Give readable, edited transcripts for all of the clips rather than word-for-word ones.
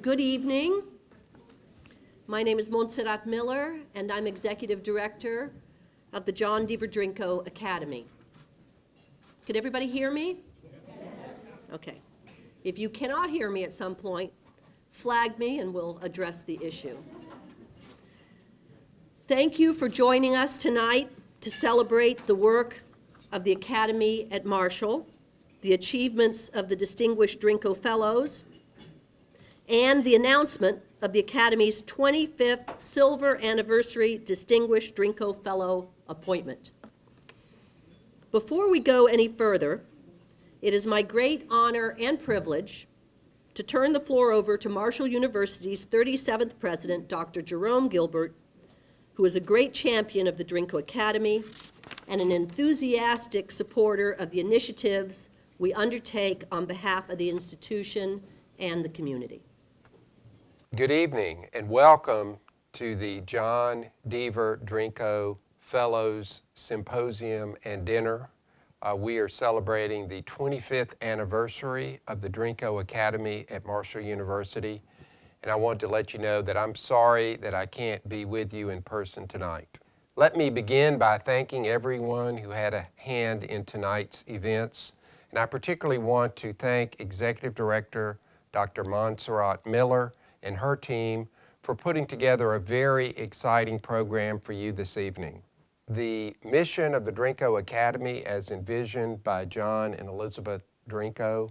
Good evening. My name is Montserrat Miller, and I'm Executive Director of the John D. Drinko Academy. Can everybody hear me? Yes. Okay. If you cannot hear me at some point, flag me and we'll address the issue. Thank you for joining us tonight to celebrate the work of the Academy at Marshall, the achievements of the distinguished Drinko Fellows, and the announcement of the Academy's 25th Silver Anniversary Distinguished Drinko Fellow appointment. Before we go any further, it is my great honor and privilege to turn the floor over to Marshall University's 37th president, Dr. Jerome Gilbert, who is a great champion of the Drinko Academy and an enthusiastic supporter of the initiatives we undertake on behalf of the institution and the community. Good evening and welcome to the John D. Drinko Fellows Symposium and Dinner. We are celebrating the 25th anniversary of the Drinko Academy at Marshall University, and I want to let you know that I'm sorry that I can't be with you in person tonight. Let me begin by thanking everyone who had a hand in tonight's events, and I particularly want to thank Executive Director Dr. Montserrat Miller and her team for putting together a very exciting program for you this evening. The mission of the Drinko Academy, as envisioned by John and Elizabeth Drinko,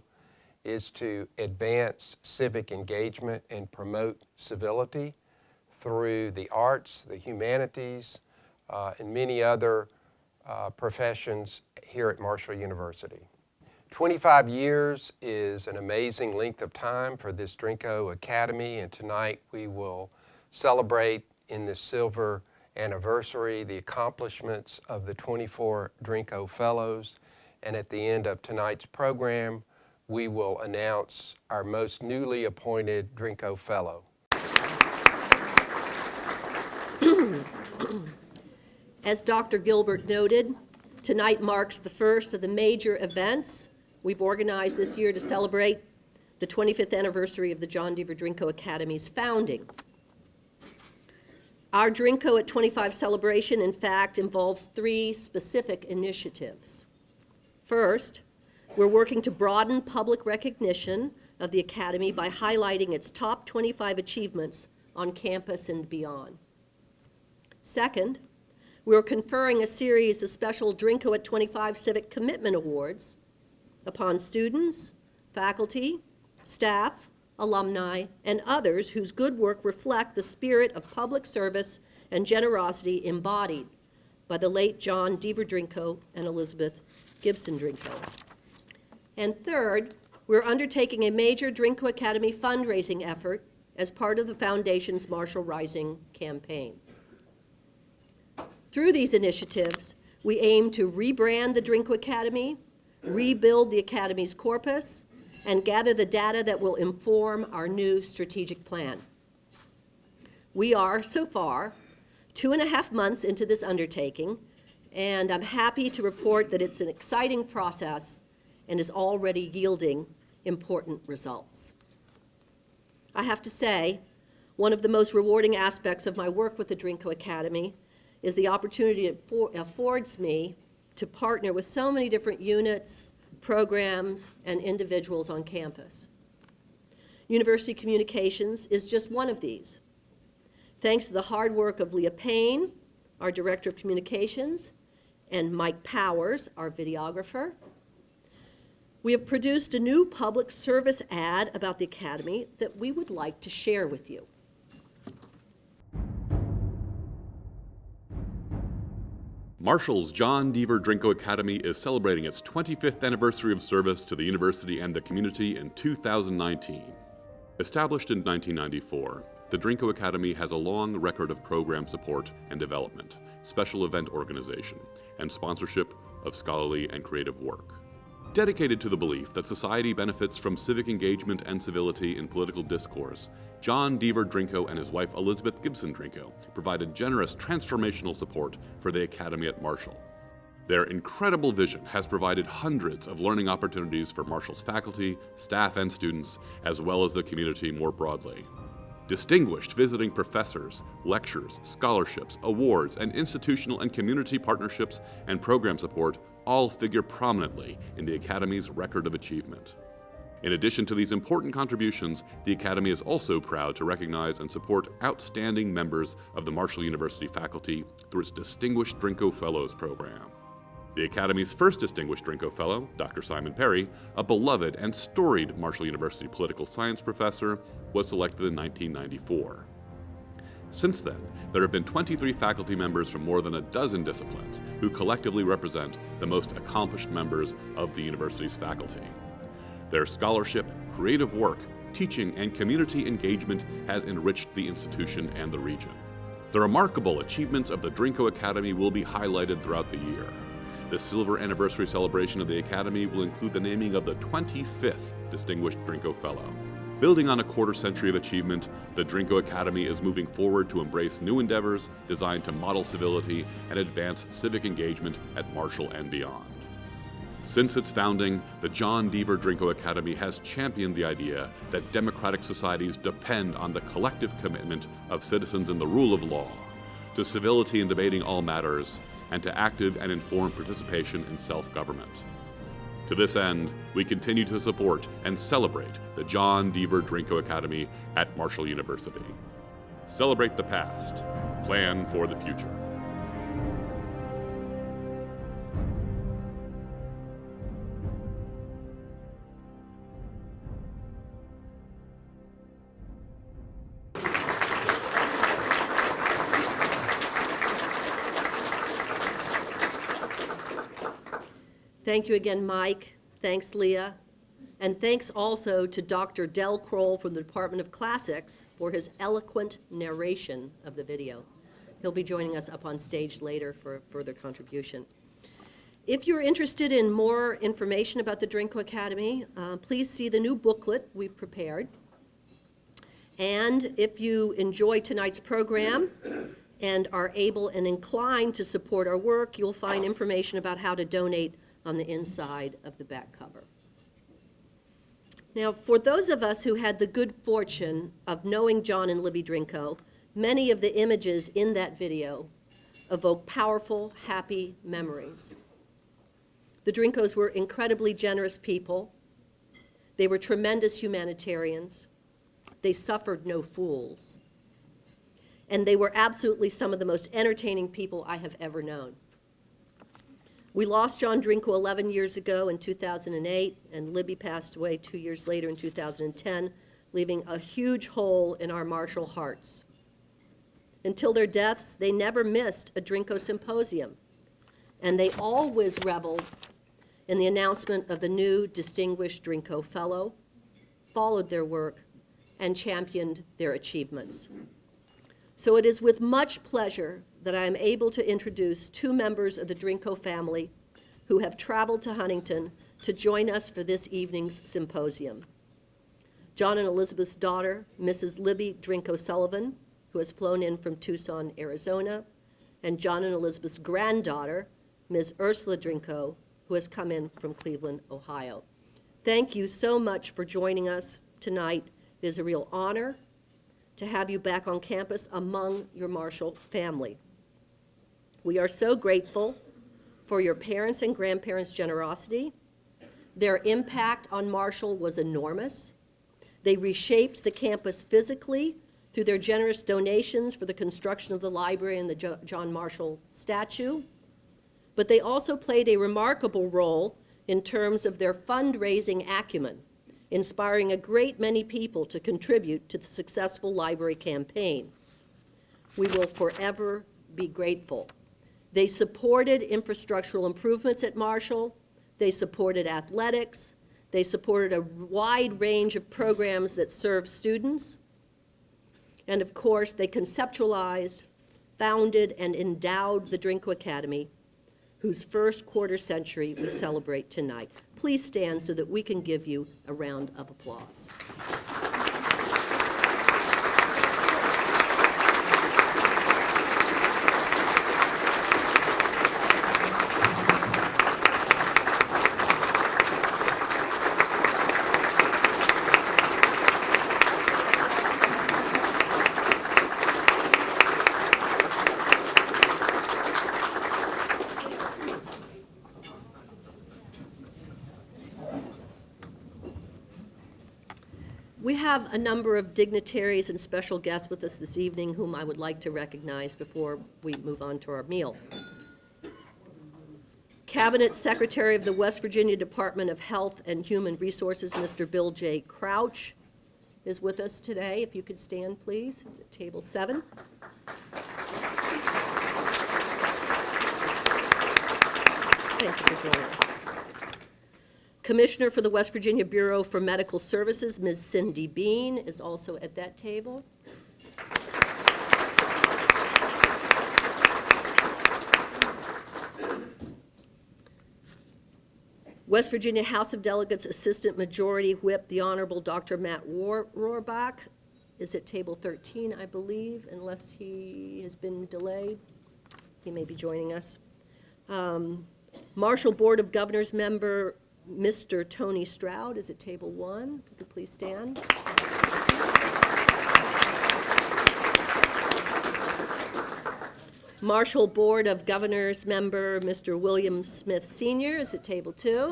is to advance civic engagement and promote civility through the arts, the humanities, and many other professions here at Marshall University. 25 years is an amazing length of time for this Drinko Academy, and tonight we will celebrate in this silver anniversary the accomplishments of the 24 Drinko Fellows, and at the end of tonight's program we will announce our most newly appointed Drinko Fellow. As Dr. Gilbert noted, tonight marks the first of the major events we've organized this year to celebrate the 25th anniversary of the John D. Drinko Academy's founding. Our Drinko at 25 celebration, in fact, involves three specific initiatives. First, we're working to broaden public recognition of the Academy by highlighting its top 25 achievements on campus and beyond. Second, we're conferring a series of special Drinko at 25 Civic Commitment Awards upon students, faculty, staff, alumni, and others whose good work reflect the spirit of public service and generosity embodied by the late John D. Drinko and Elizabeth Gibson Drinko. And third, we're undertaking a major Drinko Academy fundraising effort as part of the Foundation's Marshall Rising campaign. Through these initiatives, we aim to rebrand the Drinko Academy, rebuild the Academy's corpus, and gather the data that will inform our new strategic plan. We are, so far, 2.5 months into this undertaking, and I'm happy to report that it's an exciting process and is already yielding important results. I have to say, one of the most rewarding aspects of my work with the Drinko Academy is the opportunity it affords me to partner with so many different units, programs, and individuals on campus. University Communications is just one of these. Thanks to the hard work of Leah Payne, our Director of Communications, and Mike Powers, our videographer, we have produced a new public service ad about the Academy that we would like to share with you. Marshall's John D. Drinko Academy is celebrating its 25th anniversary of service to the university and the community in 2019. Established in 1994, the Drinko Academy has a long record of program support and development, special event organization, and sponsorship of scholarly and creative work. Dedicated to the belief that society benefits from civic engagement and civility in political discourse, John D. Drinko and his wife Elizabeth Gibson Drinko provided generous transformational support for the Academy at Marshall. Their incredible vision has provided hundreds of learning opportunities for Marshall's faculty, staff, and students, as well as the community more broadly. Distinguished visiting professors, lectures, scholarships, awards, and institutional and community partnerships and program support all figure prominently in the Academy's record of achievement. In addition to these important contributions, the Academy is also proud to recognize and support outstanding members of the Marshall University faculty through its Distinguished Drinko Fellows program. The Academy's first Distinguished Drinko Fellow, Dr. Simon Perry, a beloved and storied Marshall University political science professor, was selected in 1994. Since then, there have been 23 faculty members from more than a dozen disciplines who collectively represent the most accomplished members of the university's faculty. Their scholarship, creative work, teaching, and community engagement has enriched the institution and the region. The remarkable achievements of the Drinko Academy will be highlighted throughout the year. The silver anniversary celebration of the Academy will include the naming of the 25th Distinguished Drinko Fellow. Building on a quarter century of achievement, the Drinko Academy is moving forward to embrace new endeavors designed to model civility and advance civic engagement at Marshall and beyond. Since its founding, the John Deaver Drinko Academy has championed the idea that democratic societies depend on the collective commitment of citizens in the rule of law, to civility in debating all matters, and to active and informed participation in self-government. To this end, we continue to support and celebrate the John Deaver Drinko Academy at Marshall University. Celebrate the past, plan for the future. Thank you again, Mike. Thanks, Leah. And thanks also to Dr. Del Kroll from the Department of Classics for his eloquent narration of the video. He'll be joining us up on stage later for a further contribution. If you're interested in more information about the Drinko Academy, please see the new booklet we've prepared. And if you enjoy tonight's program and are able and inclined to support our work, you'll find information about how to donate on the inside of the back cover. Now, for those of us who had the good fortune of knowing John and Libby Drinko, many of the images in that video evoke powerful, happy memories. The Drinkos were incredibly generous people. They were tremendous humanitarians. They suffered no fools. And they were absolutely some of the most entertaining people I have ever known. We lost John Drinko 11 years ago in 2008, and Libby passed away 2 years later in 2010, leaving a huge hole in our Marshall hearts. Until their deaths, they never missed a Drinko symposium, and they always reveled in the announcement of the new Distinguished Drinko Fellow, followed their work, and championed their achievements. So it is with much pleasure that I am able to introduce two members of the Drinko family who have traveled to Huntington to join us for this evening's symposium. John and Elizabeth's daughter, Mrs. Libby Drinko Sullivan, who has flown in from Tucson, Arizona, and John and Elizabeth's granddaughter, Ms. Ursula Drinko, who has come in from Cleveland, Ohio. Thank you so much for joining us tonight. It is a real honor to have you back on campus among your Marshall family. We are so grateful for your parents' and grandparents' generosity. Their impact on Marshall was enormous. They reshaped the campus physically through their generous donations for the construction of the library and the John Marshall statue. But they also played a remarkable role in terms of their fundraising acumen, inspiring a great many people to contribute to the successful library campaign. We will forever be grateful. They supported infrastructural improvements at Marshall. They supported athletics. They supported a wide range of programs that serve students. And of course, they conceptualized, founded, and endowed the Drinko Academy, whose first quarter century we celebrate tonight. Please stand so that we can give you a round of applause. have a number of dignitaries and special guests with us this evening whom I would like to recognize before we move on to our meal. Cabinet Secretary of the West Virginia Department of Health and Human Resources, Mr. Bill J. Crouch, is with us today. If you could stand, please. He's at table 7. Thank you for joining us. Commissioner for the West Virginia Bureau for Medical Services, Ms. Cindy Bean, is also at that table. West Virginia House of Delegates Assistant Majority Whip, the Honorable Dr. Matt Rohrbach, is at table 13, I believe, unless he has been delayed. He may be joining us. Marshall Board of Governors member Mr. Tony Stroud is at table 1. If you could please stand. Marshall Board of Governors member Mr. William Smith Sr. is at table 2.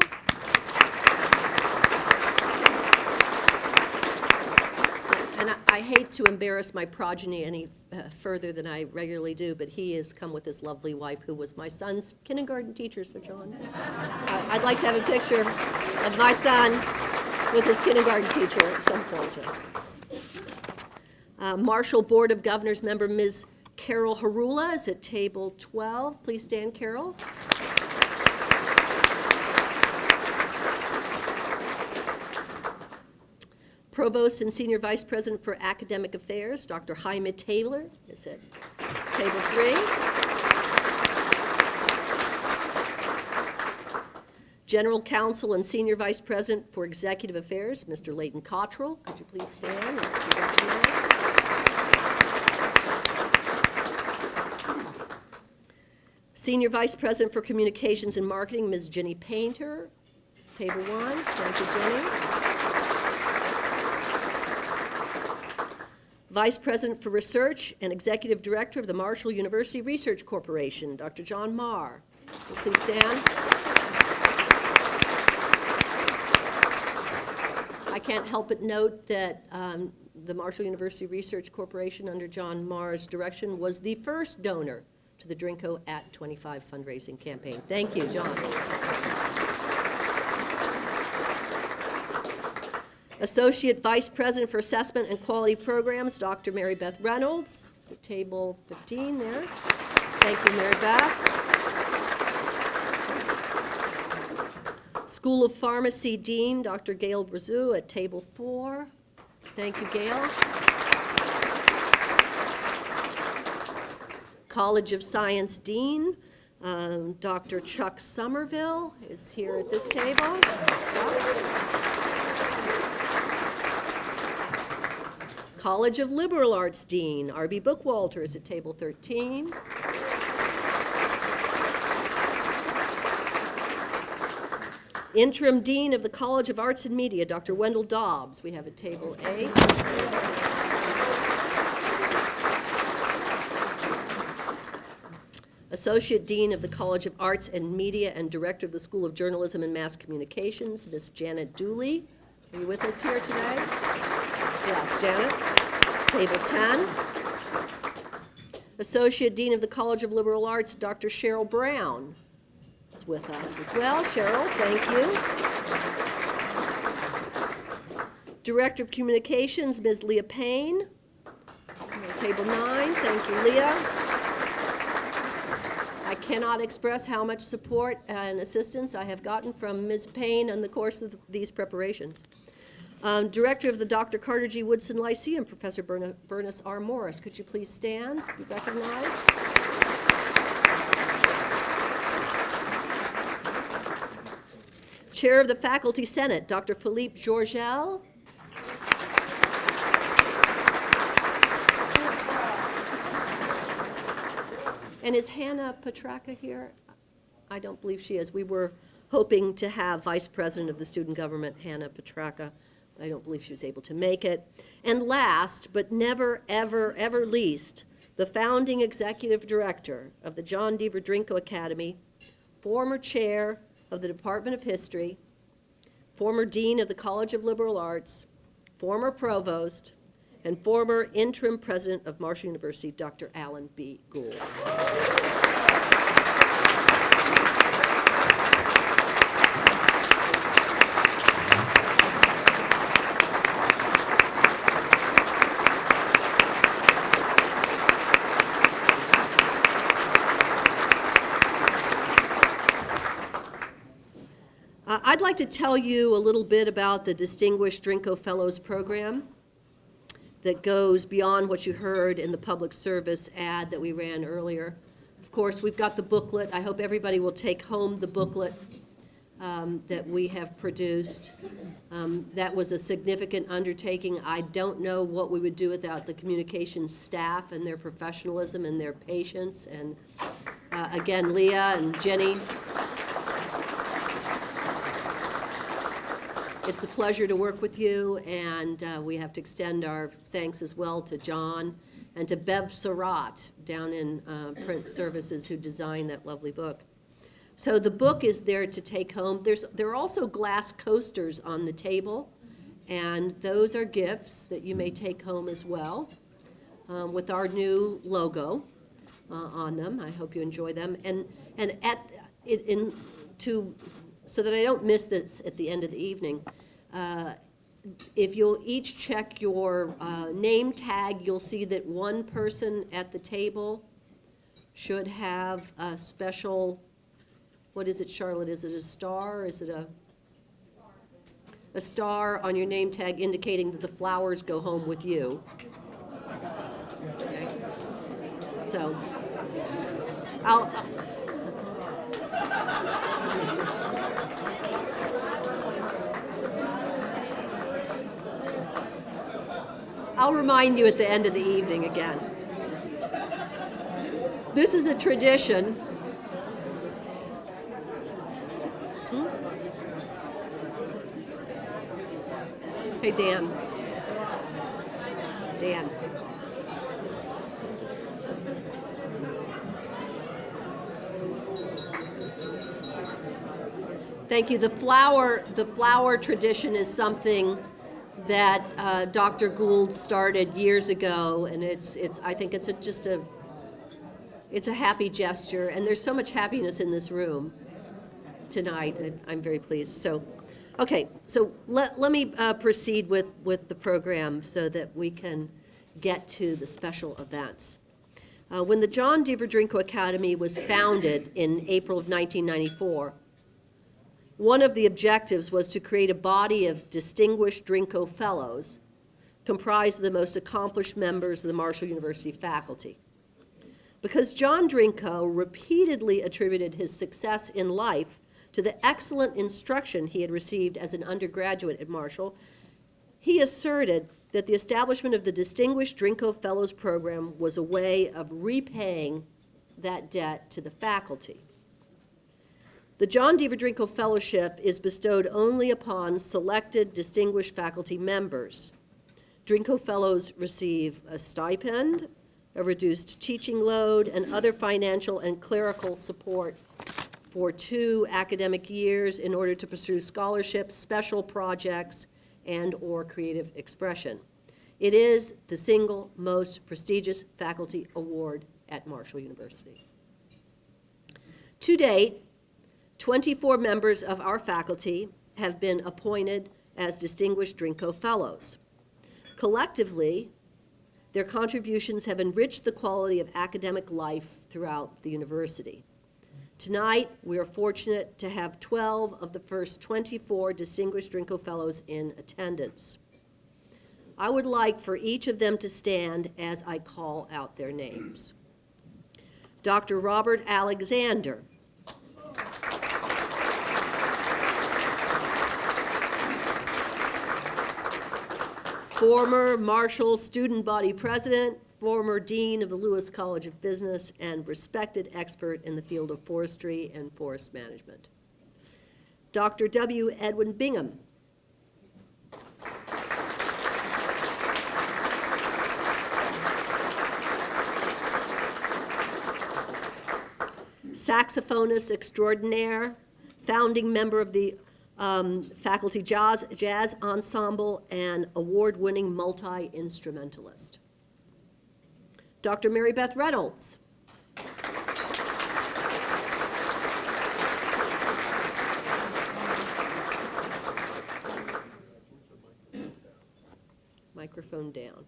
And I hate to embarrass my progeny any further than I regularly do, but he has come with his lovely wife, who was my son's kindergarten teacher, Sir John. I'd like to have a picture of my son with his kindergarten teacher at some point. Marshall Board of Governors member Ms. Carol Harula is at table 12. Please stand, Carol. Provost and Senior Vice President for Academic Affairs, Dr. Jaime Taylor, is at table 3. General Counsel and Senior Vice President for Executive Affairs, Mr. Leighton Cottrell. Could you please stand and be recognized? Senior Vice President for Communications and Marketing, Ms. Jenny Painter, table 1. Thank you, Jenny. Vice President for Research and Executive Director of the Marshall University Research Corporation, Dr. John Marr. Will you please stand? I can't help but note that the Marshall University Research Corporation, under John Marr's direction, was the first donor to the Drinko at 25 fundraising campaign. Thank you, John. Associate Vice President for Assessment and Quality Programs, Dr. Mary Beth Reynolds. It's at table 15 there. Thank you, Mary Beth. School of Pharmacy Dean, Dr. Gail Brazou, at table 4. Thank you, Gail. College of Science Dean, Dr. Chuck Somerville is here at this table. College of Liberal Arts Dean, R.B. Bookwalter, is at table 13. Interim Dean of the College of Arts and Media, Dr. Wendell Dobbs, we have at table 8. Associate Dean of the College of Arts and Media and Director of the School of Journalism and Mass Communications, Ms. Janet Dooley. Are you with us here today? Yes, Janet. Table 10. Associate Dean of the College of Liberal Arts, Dr. Cheryl Brown, is with us as well. Cheryl, thank you. Director of Communications, Ms. Leah Payne. Table 9. Thank you, Leah. I cannot express how much support and assistance I have gotten from Ms. Payne in the course of these preparations. Director of the Dr. Carter G. Woodson Lyceum, Professor Bernice R. Morris. Could you please stand, be recognized? Chair of the Faculty Senate, Dr. Philippe Georgel. And is Hannah Petraka here? I don't believe she is. We were hoping to have Vice President of the Student Government, Hannah Petraka. I don't believe she was able to make it. And last, but never, ever, ever least, the founding executive director of the John Deaver Drinko Academy, former chair of the Department of History, former dean of the College of Liberal Arts, former provost, and former interim president of Marshall University, Dr. Alan B. Gould. I'd like to tell you a little bit about the Distinguished Drinko Fellows Program that goes beyond what you heard in the public service ad that we ran earlier. Of course, we've got the booklet. I hope everybody will take home the booklet that we have produced. That was a significant undertaking. I don't know what we would do without the communications staff and their professionalism and their patience. And again, Leah and Jenny, it's a pleasure to work with you, and we have to extend our thanks as well to John and to Bev Surratt down in Print Services who designed that lovely book. So the book is there to take home. There are also glass coasters on the table, and those are gifts that you may take home as well with our new logo on them. I hope you enjoy them. So that I don't miss this at the end of the evening, if you'll each check your name tag, you'll see that one person at the table should have a special, what is it, Charlotte? Is it a star? Is it a star on your name tag indicating that the flowers go home with you? Okay. So I'll remind you at the end of the evening again. This is a tradition. Hey, Dan. Dan. Thank you. The flower tradition is something that Dr. Gould started years ago, and I think it's a happy gesture, and there's so much happiness in this room tonight. I'm very pleased. So, okay, so let me proceed with the program so that we can get to the special events. When the John Deaver Drinko Academy was founded in April of 1994, one of the objectives was to create a body of distinguished Drinko Fellows comprised of the most accomplished members of the Marshall University faculty. Because John Drinko repeatedly attributed his success in life to the excellent instruction he had received as an undergraduate at Marshall, he asserted that the establishment of the Distinguished Drinko Fellows Program was a way of repaying that debt to the faculty. The John Deaver Drinko Fellowship is bestowed only upon selected distinguished faculty members. Drinko Fellows receive a stipend, a reduced teaching load, and other financial and clerical support for 2 academic years in order to pursue scholarships, special projects, and/or creative expression. It is the single most prestigious faculty award at Marshall University. To date, 24 members of our faculty have been appointed as Distinguished Drinko Fellows. Collectively, their contributions have enriched the quality of academic life throughout the university. Tonight, we are fortunate to have 12 of the first 24 Distinguished Drinko Fellows in attendance. I would like for each of them to stand as I call out their names. Dr. Robert Alexander. Former Marshall Student Body President, former Dean of the Lewis College of Business, and respected expert in the field of forestry and forest management. Dr. W. Edwin Bingham. Saxophonist extraordinaire, founding member of the faculty jazz ensemble, and award-winning multi-instrumentalist. Dr. Mary Beth Reynolds. Microphone down.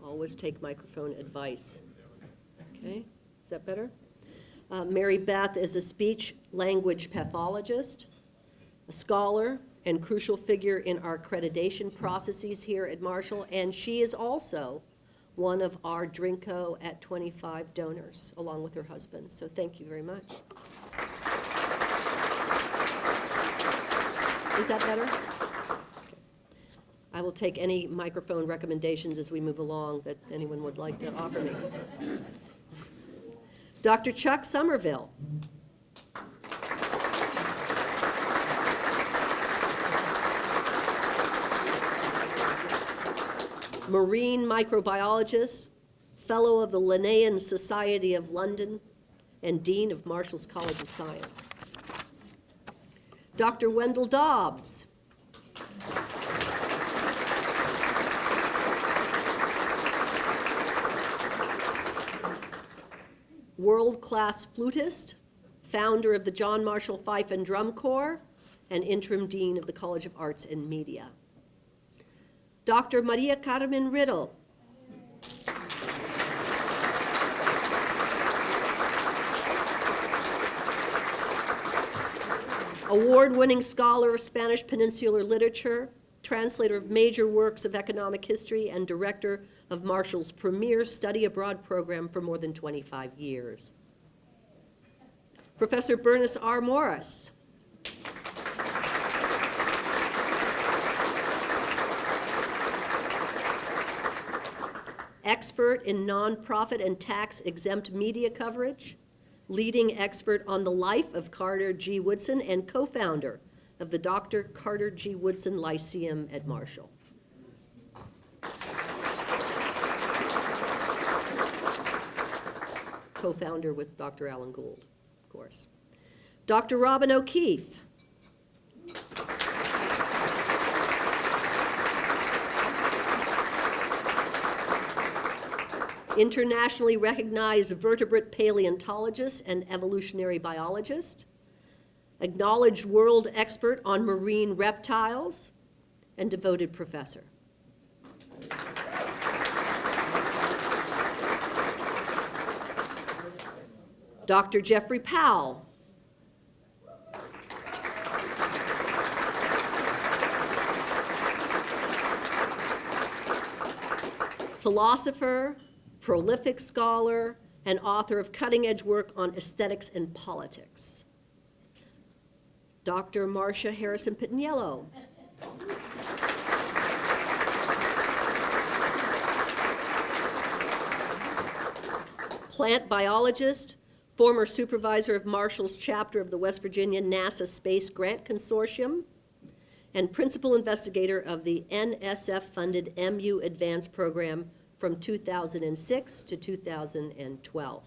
Always take microphone advice. Okay, is that better? Mary Beth is a speech language pathologist, a scholar, and crucial figure in our accreditation processes here at Marshall, and she is also one of our Drinko at 25 donors, along with her husband. So thank you very much. Is that better? Okay. I will take any microphone recommendations as we move along that anyone would like to offer me. Dr. Chuck Somerville. Marine microbiologist, fellow of the Linnaean Society of London, and Dean of Marshall's College of Science. Dr. Wendell Dobbs. World-class flutist, founder of the John Marshall Fife and Drum Corps, and interim dean of the College of Arts and Media. Dr. Maria Carmen Riddle. Award-winning scholar of Spanish Peninsular literature, translator of major works of economic history, and director of Marshall's premier study abroad program for more than 25 years. Professor Bernice R. Morris. Expert in nonprofit and tax-exempt media coverage, leading expert on the life of Carter G. Woodson, and co-founder of the Dr. Carter G. Woodson Lyceum at Marshall. Co-founder with Dr. Alan Gould, of course. Dr. Robin O'Keefe. Internationally recognized vertebrate paleontologist and evolutionary biologist, acknowledged world expert on marine reptiles, and devoted professor. Dr. Jeffrey Powell. Philosopher, prolific scholar, and author of cutting-edge work on aesthetics and politics. Dr. Marcia Harrison Pitaniello. Plant biologist, former supervisor of Marshall's chapter of the West Virginia NASA Space Grant Consortium, and principal investigator of the NSF-funded MU Advanced Program from 2006 to 2012.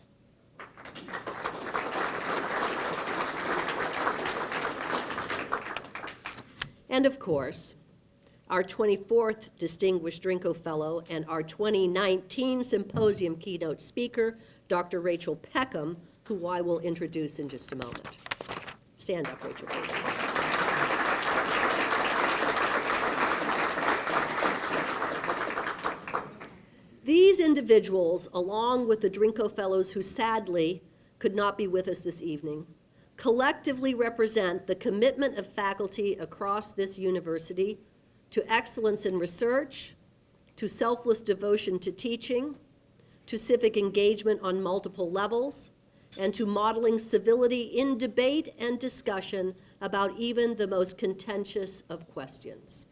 And of course, our 24th Distinguished Drinko Fellow and our 2019 Symposium keynote speaker, Dr. Rachel Peckham, who I will introduce in just a moment. Stand up, Rachel, please. These individuals, along with the Drinko Fellows who sadly could not be with us this evening, collectively represent the commitment of faculty across this university to excellence in research, to selfless devotion to teaching, to civic engagement on multiple levels, and to modeling civility in debate and discussion about even the most contentious of questions.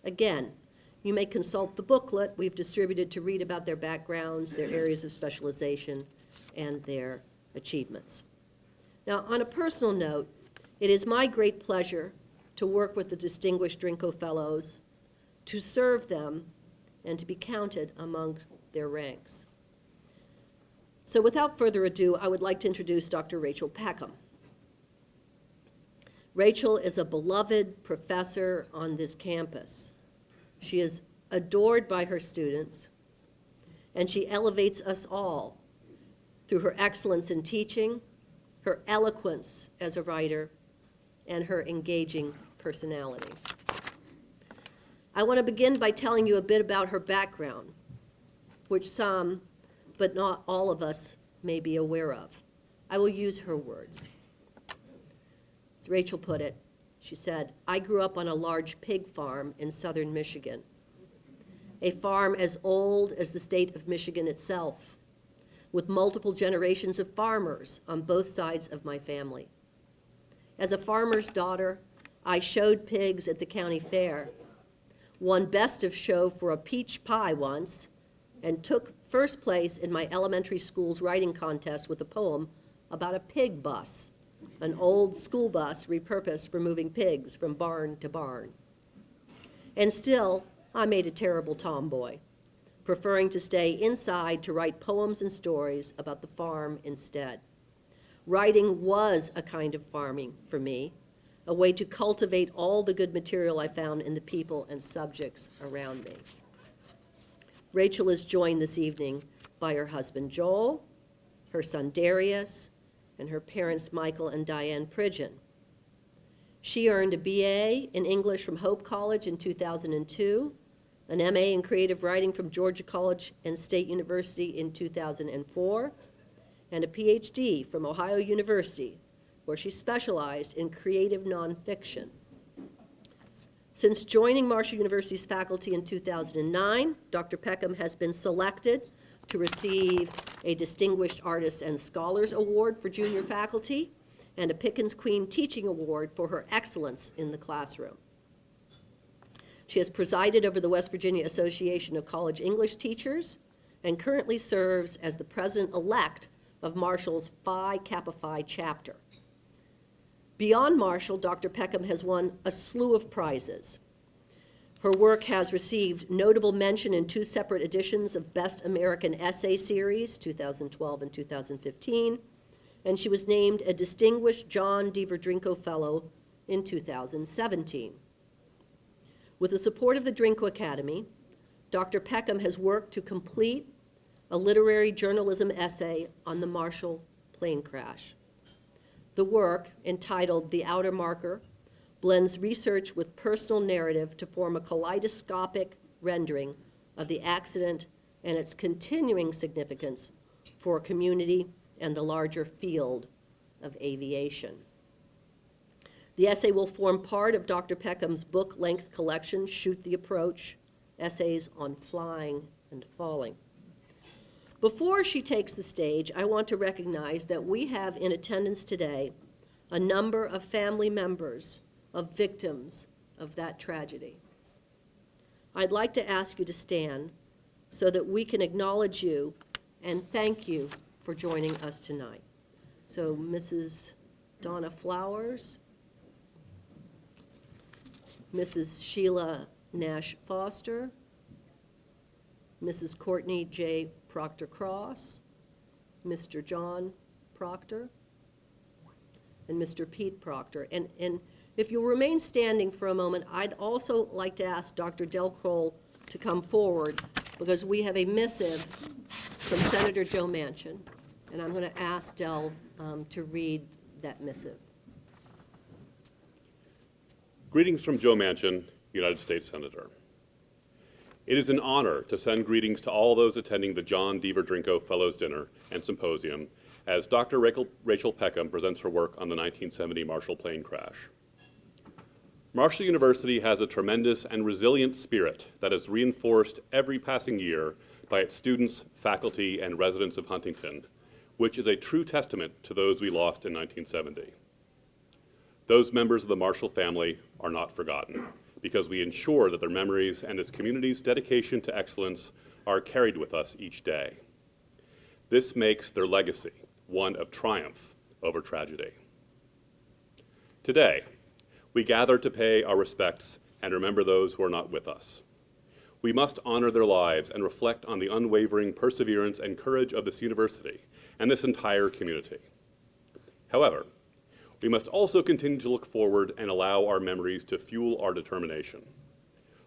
Again, you may consult the booklet we've distributed to read about their backgrounds, their areas of specialization, and their achievements. Now, on a personal note, it is my great pleasure to work with the Distinguished Drinko Fellows, to serve them, and to be counted among their ranks. So without further ado, I would like to introduce Dr. Rachel Peckham. Rachel is a beloved professor on this campus. She is adored by her students, and she elevates us all through her excellence in teaching, her eloquence as a writer, and her engaging personality. I want to begin by telling you a bit about her background, which some, but not all of us, may be aware of. I will use her words. As Rachel put it, she said, "I grew up on a large pig farm in southern Michigan, a farm as old as the state of Michigan itself, with multiple generations of farmers on both sides of my family. As a farmer's daughter, I showed pigs at the county fair, won best of show for a peach pie once, and took first place in my elementary school's writing contest with a poem about a pig bus, an old school bus repurposed for moving pigs from barn to barn. And still, I made a terrible tomboy, preferring to stay inside to write poems and stories about the farm instead. Writing was a kind of farming for me, a way to cultivate all the good material I found in the people and subjects around me." Rachel is joined this evening by her husband Joel, her son Darius, and her parents Michael and Diane Pridgeon. She earned a BA in English from Hope College in 2002, an MA in creative writing from Georgia College and State University in 2004, and a PhD from Ohio University, where she specialized in creative nonfiction. Since joining Marshall University's faculty in 2009, Dr. Peckham has been selected to receive a Distinguished Artists and Scholars Award for junior faculty and a Pickens Queen Teaching Award for her excellence in the classroom. She has presided over the West Virginia Association of College English Teachers and currently serves as the president-elect of Marshall's Phi Kappa Phi chapter. Beyond Marshall, Dr. Peckham has won a slew of prizes. Her work has received notable mention in 2 separate editions of Best American Essay Series, 2012 and 2015, and she was named a Distinguished John Deaver Drinko Fellow in 2017. With the support of the Drinko Academy, Dr. Peckham has worked to complete a literary journalism essay on the Marshall plane crash. The work, entitled The Outer Marker, blends research with personal narrative to form a kaleidoscopic rendering of the accident and its continuing significance for a community and the larger field of aviation. The essay will form part of Dr. Peckham's book-length collection, Shoot the Approach, Essays on Flying and Falling. Before she takes the stage, I want to recognize that we have in attendance today a number of family members of victims of that tragedy. I'd like to ask you to stand so that we can acknowledge you and thank you for joining us tonight. So Mrs. Donna Flowers, Mrs. Sheila Nash Foster, Mrs. Courtney J. Proctor Cross, Mr. John Proctor, and Mr. Pete Proctor. And if you'll remain standing for a moment, I'd also like to ask Dr. Del Kroll to come forward because we have a missive from Senator Joe Manchin, and I'm going to ask Del to read that missive. Greetings from Joe Manchin, United States Senator. It is an honor to send greetings to all those attending the John Deaver Drinko Fellows Dinner and Symposium as Dr. Rachel Peckham presents her work on the 1970 Marshall plane crash. Marshall University has a tremendous and resilient spirit that is reinforced every passing year by its students, faculty, and residents of Huntington, which is a true testament to those we lost in 1970. Those members of the Marshall family are not forgotten because we ensure that their memories and this community's dedication to excellence are carried with us each day. This makes their legacy one of triumph over tragedy. Today, we gather to pay our respects and remember those who are not with us. We must honor their lives and reflect on the unwavering perseverance and courage of this university and this entire community. However, We must also continue to look forward and allow our memories to fuel our determination.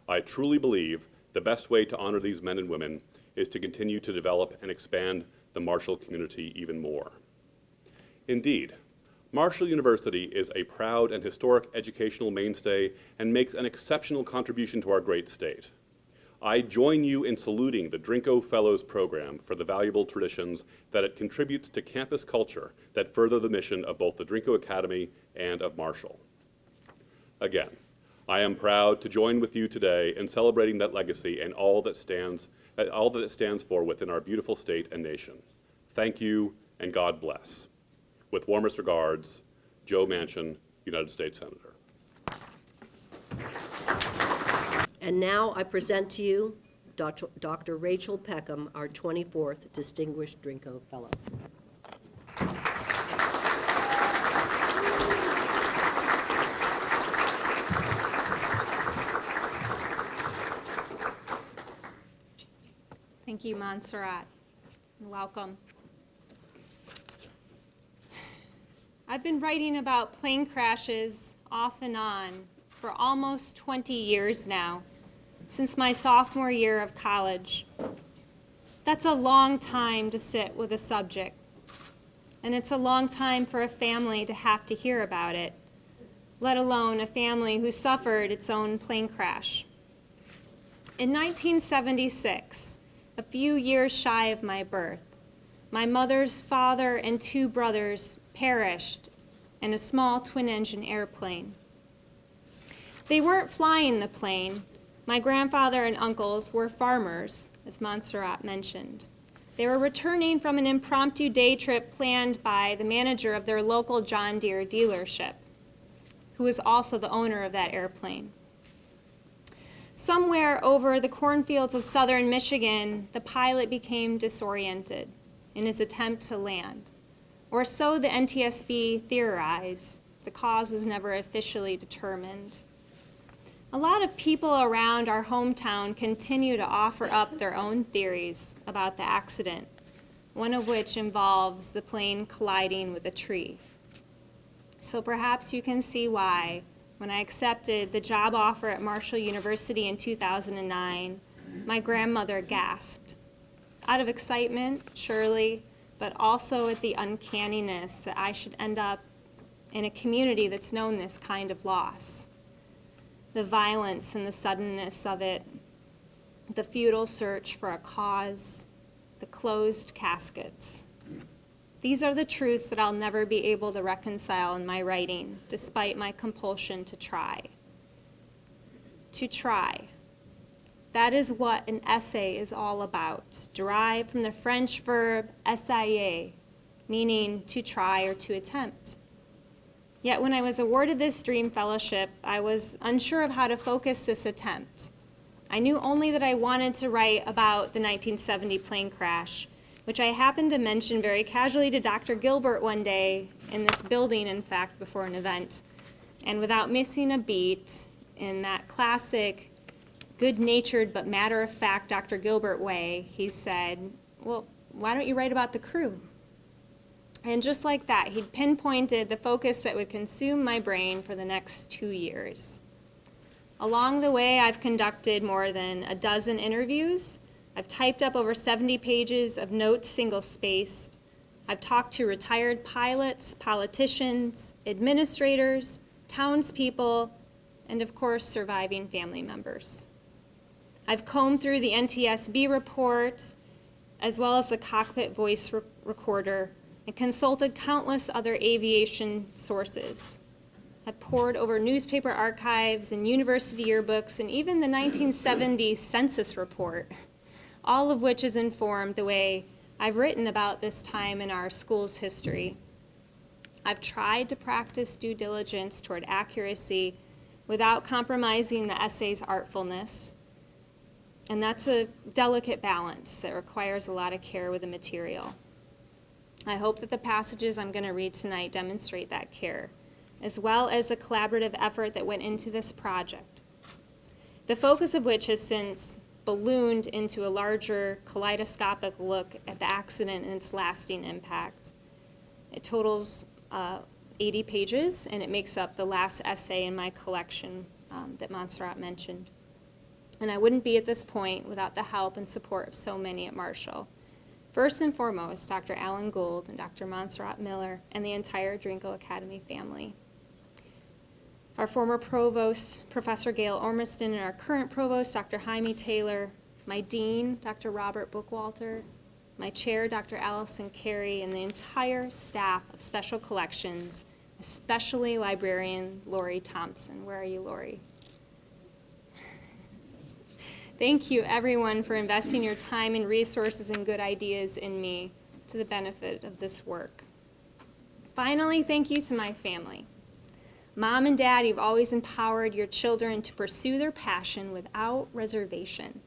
I truly believe the best way to honor these men and women is to continue to develop and expand the Marshall community even more. Indeed, Marshall University is a proud and historic educational mainstay and makes an exceptional contribution to our great state. I join you in saluting the Drinko Fellows Program for the valuable traditions that it contributes to campus culture that further the mission of both the Drinko Academy and of Marshall. Again, I am proud to join with you today in celebrating that legacy and all that it stands for within our beautiful state and nation. Thank you, and God bless. With warmest regards, Joe Manchin, United States Senator. And now I present to you Dr. Rachel Peckham, our 24th Distinguished Drinko Fellow. Thank you, Montserrat, and welcome. I've been writing about plane crashes off and on for almost 20 years now, since my sophomore year of college. That's a long time to sit with a subject, and it's a long time for a family to have to hear about it, let alone a family who suffered its own plane crash. In 1976, a few years shy of my birth, my mother's father and two brothers perished in a small twin-engine airplane. They weren't flying the plane. My grandfather and uncles were farmers, as Montserrat mentioned. They were returning from an impromptu day trip planned by the manager of their local John Deere dealership, who was also the owner of that airplane. Somewhere over the cornfields of southern Michigan, the pilot became disoriented in his attempt to land. Or so the NTSB theorized. The cause was never officially determined. A lot of people around our hometown continue to offer up their own theories about the accident, one of which involves the plane colliding with a tree. So perhaps you can see why, when I accepted the job offer at Marshall University in 2009, my grandmother gasped. Out of excitement, surely, but also at the uncanniness that I should end up in a community that's known this kind of loss. The violence and the suddenness of it, the futile search for a cause, the closed caskets. These are the truths that I'll never be able to reconcile in my writing, despite my compulsion to try. To try. That is what an essay is all about, derived from the French verb essayer, meaning to try or to attempt. Yet when I was awarded this Dream Fellowship, I was unsure of how to focus this attempt. I knew only that I wanted to write about the 1970 plane crash, which I happened to mention very casually to Dr. Gilbert one day in this building, in fact, before an event. And without missing a beat, in that classic, good-natured but matter-of-fact Dr. Gilbert way, he said, well, why don't you write about the crew? And just like that, he'd pinpointed the focus that would consume my brain for the next 2 years. Along the way, I've conducted more than a dozen interviews. I've typed up over 70 pages of notes single-spaced. I've talked to retired pilots, politicians, administrators, townspeople, and of course, surviving family members. I've combed through the NTSB report, as well as the cockpit voice recorder, and consulted countless other aviation sources. I've pored over newspaper archives and university yearbooks and even the 1970 census report, all of which has informed the way I've written about this time in our school's history. I've tried to practice due diligence toward accuracy without compromising the essay's artfulness. And that's a delicate balance that requires a lot of care with the material. I hope that the passages I'm going to read tonight demonstrate that care, as well as the collaborative effort that went into this project, the focus of which has since ballooned into a larger kaleidoscopic look at the accident and its lasting impact. It totals 80 pages, and it makes up the last essay in my collection that Montserrat mentioned. And I wouldn't be at this point without the help and support of so many at Marshall. First and foremost, Dr. Alan Gould and Dr. Montserrat Miller and the entire Drinko Academy family. Our former provost, Professor Gail Ormiston, and our current provost, Dr. Jaime Taylor, my dean, Dr. Robert Bookwalter, my chair, Dr. Allison Carey, and the entire staff of Special Collections, especially librarian Lori Thompson. Where are you, Lori? Thank you, everyone, for investing your time and resources and good ideas in me to the benefit of this work. Finally, thank you to my family. Mom and Dad, you've always empowered your children to pursue their passion without reservation.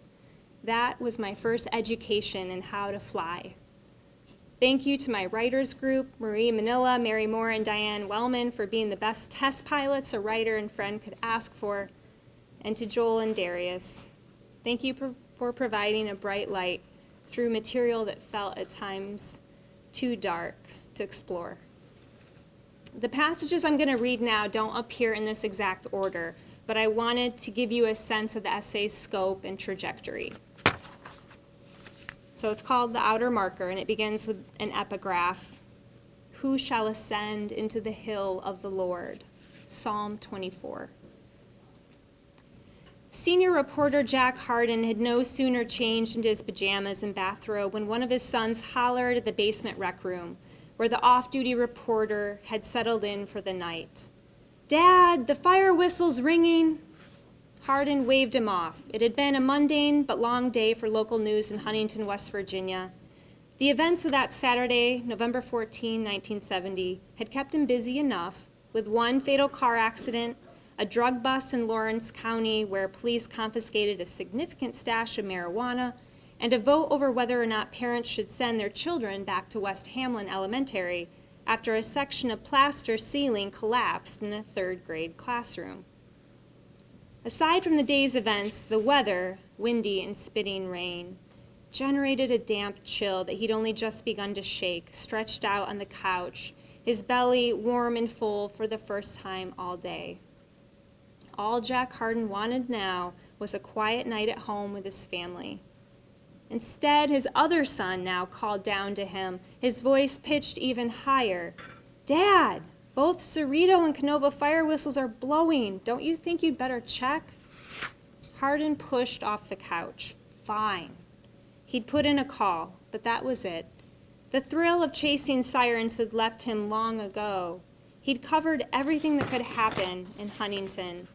That was my first education in how to fly. Thank you to my writers group, Marie Manila, Mary Moore, and Diane Wellman, for being the best test pilots a writer and friend could ask for, and to Joel and Darius. Thank you for providing a bright light through material that felt at times too dark to explore. The passages I'm going to read now don't appear in this exact order, but I wanted to give you a sense of the essay's scope and trajectory. So it's called The Outer Marker, and it begins with an epigraph. Who shall ascend into the hill of the Lord? Psalm 24. Senior reporter Jack Harden had no sooner changed into his pajamas and bathrobe when one of his sons hollered at the basement rec room, where the off-duty reporter had settled in for the night. "Dad, the fire whistle's ringing." Harden waved him off. It had been a mundane but long day for local news in Huntington, West Virginia. The events of that Saturday, November 14, 1970, had kept him busy enough, with one fatal car accident, a drug bust in Lawrence County where police confiscated a significant stash of marijuana, and a vote over whether or not parents should send their children back to West Hamlin Elementary after a section of plaster ceiling collapsed in a third-grade classroom. Aside from the day's events, the weather, windy and spitting rain, generated a damp chill that he'd only just begun to shake, stretched out on the couch, his belly warm and full for the first time all day. All Jack Harden wanted now was a quiet night at home with his family. Instead, his other son now called down to him, his voice pitched even higher. "Dad, both Cerrito and Canova fire whistles are blowing. Don't you think you'd better check?" Harden pushed off the couch. Fine. He'd put in a call, but that was it. The thrill of chasing sirens had left him long ago. He'd covered everything that could happen in Huntington.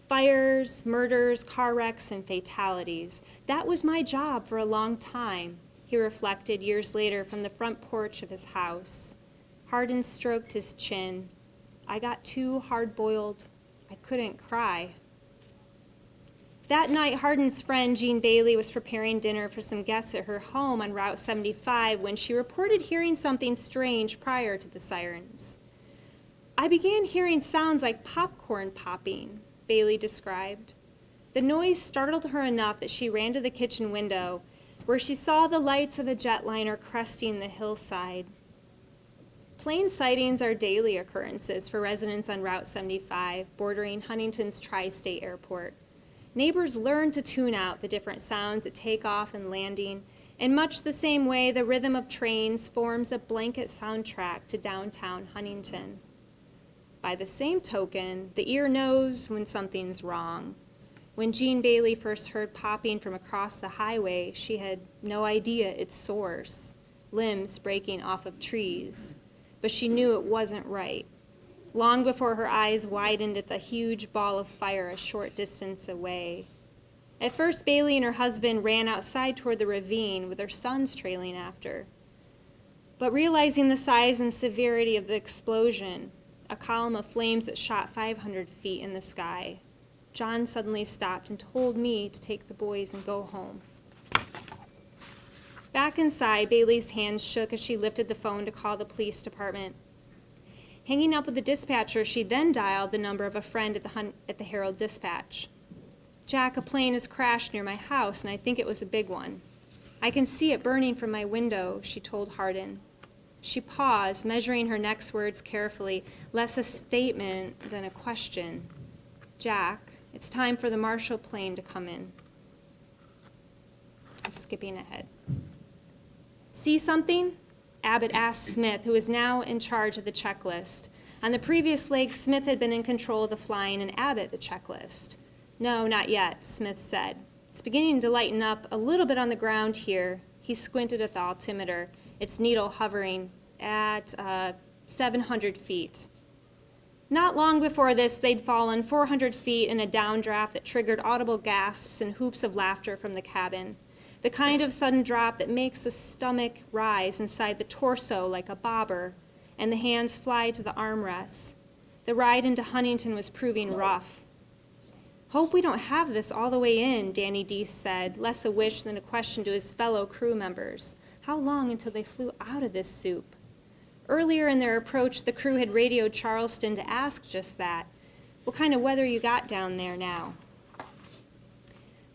Fires, murders, car wrecks, and fatalities. That was my job for a long time, he reflected years later from the front porch of his house. Harden stroked his chin. I got too hard-boiled. I couldn't cry. That night, Harden's friend, Jean Bailey, was preparing dinner for some guests at her home on Route 75 when she reported hearing something strange prior to the sirens. "I began hearing sounds like popcorn popping," Bailey described. The noise startled her enough that she ran to the kitchen window, where she saw the lights of a jetliner cresting the hillside. Plane sightings are daily occurrences for residents on Route 75, bordering Huntington's Tri-State Airport. Neighbors learn to tune out the different sounds at takeoff and landing. In much the same way, the rhythm of trains forms a blanket soundtrack to downtown Huntington. By the same token, the ear knows when something's wrong. When Jean Bailey first heard popping from across the highway, she had no idea its source, limbs breaking off of trees, but she knew it wasn't right. Long before her eyes widened at the huge ball of fire a short distance away. At first, Bailey and her husband ran outside toward the ravine with their sons trailing after. But realizing the size and severity of the explosion, a column of flames that shot 500 feet in the sky, John suddenly stopped and told me to take the boys and go home. Back inside, Bailey's hands shook as she lifted the phone to call the police department. Hanging up with the dispatcher, she then dialed the number of a friend at the Herald Dispatch. "Jack, a plane has crashed near my house, and I think it was a big one. I can see it burning from my window," she told Harden. She paused, measuring her next words carefully, less a statement than a question. Jack, it's time for the Marshall plane to come in. I'm skipping ahead. See something? Abbott asked Smith, who was now in charge of the checklist. On the previous leg, Smith had been in control of the flying and Abbott the checklist. No, not yet, Smith said. It's beginning to lighten up a little bit on the ground here. He squinted at the altimeter, its needle hovering at 700 feet. Not long before this, they'd fallen 400 feet in a downdraft that triggered audible gasps and whoops of laughter from the cabin. The kind of sudden drop that makes the stomach rise inside the torso like a bobber, and the hands fly to the armrests. The ride into Huntington was proving rough. Hope we don't have this all the way in, Danny Deese said, less a wish than a question to his fellow crew members. How long until they flew out of this soup? Earlier in their approach, the crew had radioed Charleston to ask just that. What kind of weather you got down there now?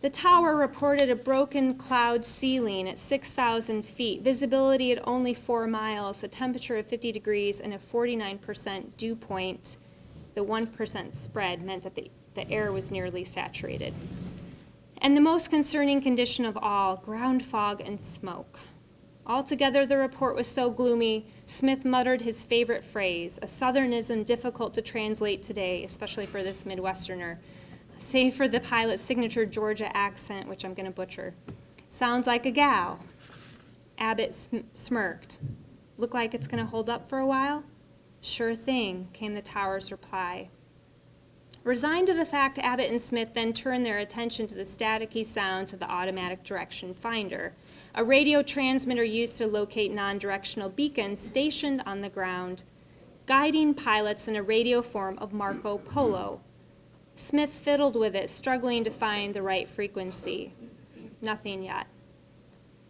The tower reported a broken cloud ceiling at 6,000 feet, visibility at only 4 miles, a temperature of 50 degrees, and a 49% dew point. The 1% spread meant that the air was nearly saturated. And the most concerning condition of all, ground fog and smoke. Altogether, the report was so gloomy, Smith muttered his favorite phrase, a southernism difficult to translate today, especially for this Midwesterner, save for the pilot's signature Georgia accent, which I'm going to butcher. Sounds like a gal. Abbott smirked. Look like it's going to hold up for a while? Sure thing, came the tower's reply. Resigned to the fact, Abbott and Smith then turned their attention to the staticky sounds of the automatic direction finder, a radio transmitter used to locate non-directional beacons stationed on the ground, guiding pilots in a radio form of Marco Polo. Smith fiddled with it, struggling to find the right frequency. Nothing yet.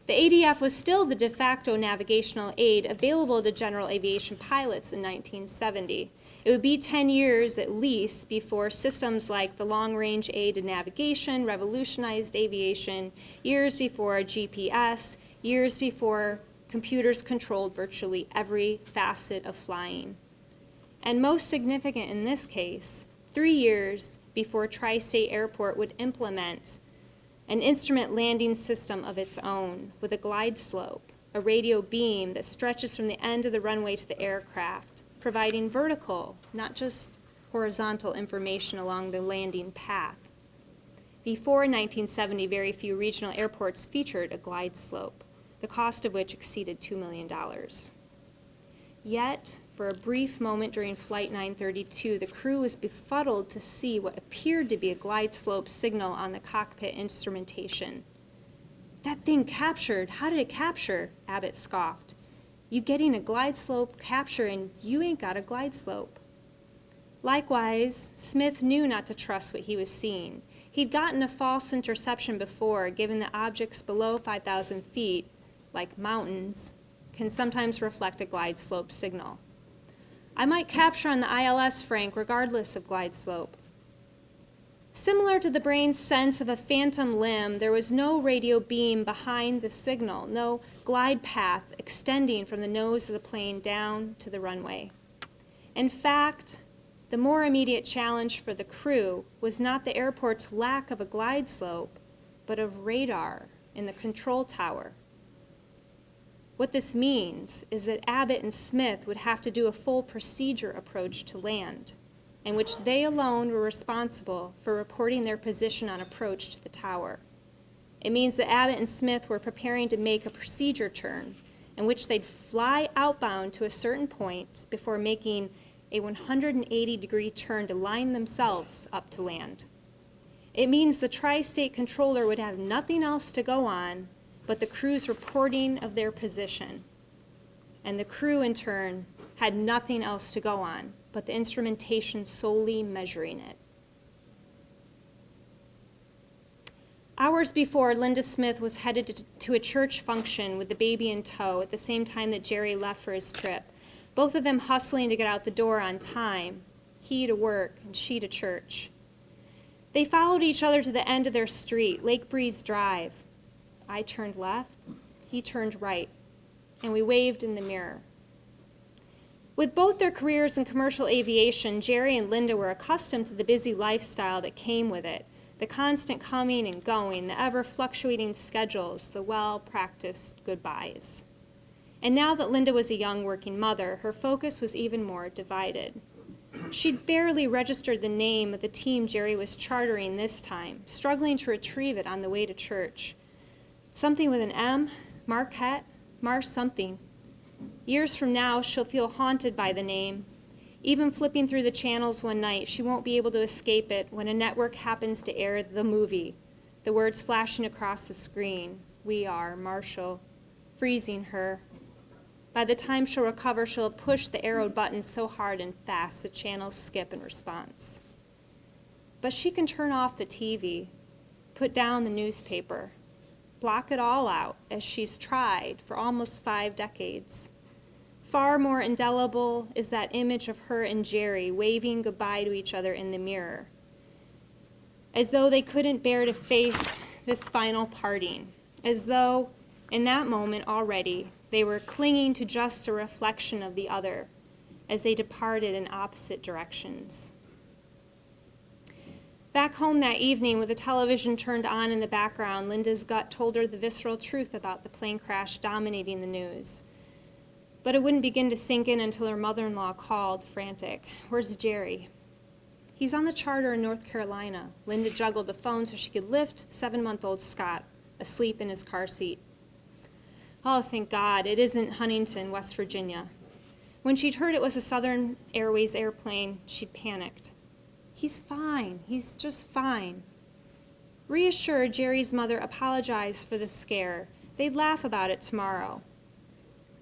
The ADF was still the de facto navigational aid available to general aviation pilots in 1970. It would be 10 years at least before systems like the long-range aid to navigation revolutionized aviation, years before GPS, years before computers controlled virtually every facet of flying. And most significant in this case, 3 years before Tri-State Airport would implement an instrument landing system of its own with a glide slope, a radio beam that stretches from the end of the runway to the aircraft, providing vertical, not just horizontal information along the landing path. Before 1970, very few regional airports featured a glide slope, the cost of which exceeded $2 million. Yet, for a brief moment during Flight 932, the crew was befuddled to see what appeared to be a glide slope signal on the cockpit instrumentation. That thing captured. How did it capture? Abbott scoffed. You getting a glide slope capture and you ain't got a glide slope. Likewise, Smith knew not to trust what he was seeing. He'd gotten a false interception before, given that objects below 5,000 feet, like mountains, can sometimes reflect a glide slope signal. I might capture on the ILS, Frank, regardless of glide slope. Similar to the brain's sense of a phantom limb, there was no radio beam behind the signal, no glide path extending from the nose of the plane down to the runway. In fact, the more immediate challenge for the crew was not the airport's lack of a glide slope, but of radar in the control tower. What this means is that Abbott and Smith would have to do a full procedure approach to land, in which they alone were responsible for reporting their position on approach to the tower. It means that Abbott and Smith were preparing to make a procedure turn, in which they'd fly outbound to a certain point before making a 180-degree turn to line themselves up to land. It means the tri-state controller would have nothing else to go on but the crew's reporting of their position. And the crew, in turn, had nothing else to go on but the instrumentation solely measuring it. Hours before, Linda Smith was headed to a church function with the baby in tow at the same time that Jerry left for his trip, both of them hustling to get out the door on time, he to work and she to church. They followed each other to the end of their street, Lake Breeze Drive. I turned left, he turned right, and we waved in the mirror. With both their careers in commercial aviation, Jerry and Linda were accustomed to the busy lifestyle that came with it, the constant coming and going, the ever-fluctuating schedules, the well-practiced goodbyes. And now that Linda was a young working mother, her focus was even more divided. She'd barely registered the name of the team Jerry was chartering this time, struggling to retrieve it on the way to church. Something with an M, Marquette, Mars something. Years from now, she'll feel haunted by the name. Even flipping through the channels one night, she won't be able to escape it when a network happens to air the movie, the words flashing across the screen, "We are Marshall," freezing her. By the time she'll recover, she'll have pushed the arrow button so hard and fast the channels skip in response. But she can turn off the TV, put down the newspaper, block it all out, as she's tried for almost 5 decades. Far more indelible is that image of her and Jerry waving goodbye to each other in the mirror, as though they couldn't bear to face this final parting, as though in that moment already they were clinging to just a reflection of the other as they departed in opposite directions. Back home that evening, with the television turned on in the background, Linda's gut told her the visceral truth about the plane crash dominating the news. But it wouldn't begin to sink in until her mother-in-law called, frantic. "Where's Jerry?" "He's on the charter in North Carolina." Linda juggled the phone so she could lift 7-month-old Scott, asleep in his car seat. "Oh, thank God, it isn't Huntington, West Virginia." When she'd heard it was a Southern Airways airplane, she'd panicked. "He's fine. He's just fine." Reassured, Jerry's mother apologized for the scare. They'd laugh about it tomorrow.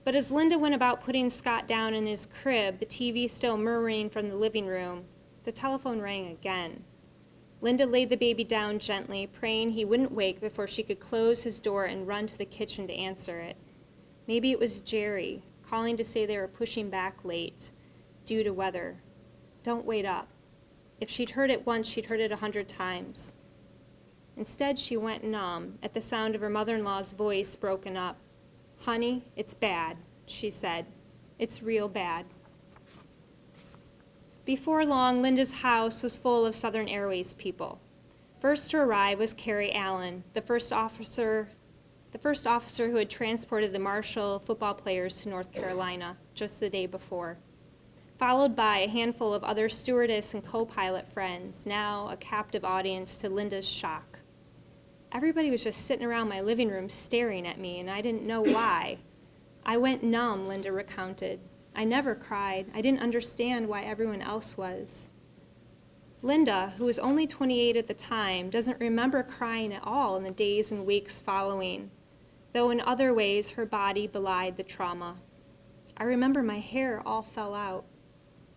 But as Linda went about putting Scott down in his crib, the TV still murmuring from the living room, the telephone rang again. Linda laid the baby down gently, praying he wouldn't wake before she could close his door and run to the kitchen to answer it. Maybe it was Jerry, calling to say they were pushing back late, due to weather. Don't wait up. If she'd heard it once, she'd heard it 100 times. Instead, she went numb at the sound of her mother-in-law's voice broken up. "Honey, it's bad," she said. "It's real bad." Before long, Linda's house was full of Southern Airways people. First to arrive was Carrie Allen, the first officer who had transported the Marshall football players to North Carolina just the day before, followed by a handful of other stewardess and co-pilot friends, now a captive audience to Linda's shock. Everybody was just sitting around my living room staring at me, and I didn't know why. I went numb, Linda recounted. I never cried. I didn't understand why everyone else was. Linda, who was only 28 at the time, doesn't remember crying at all in the days and weeks following, though in other ways her body belied the trauma. I remember my hair all fell out.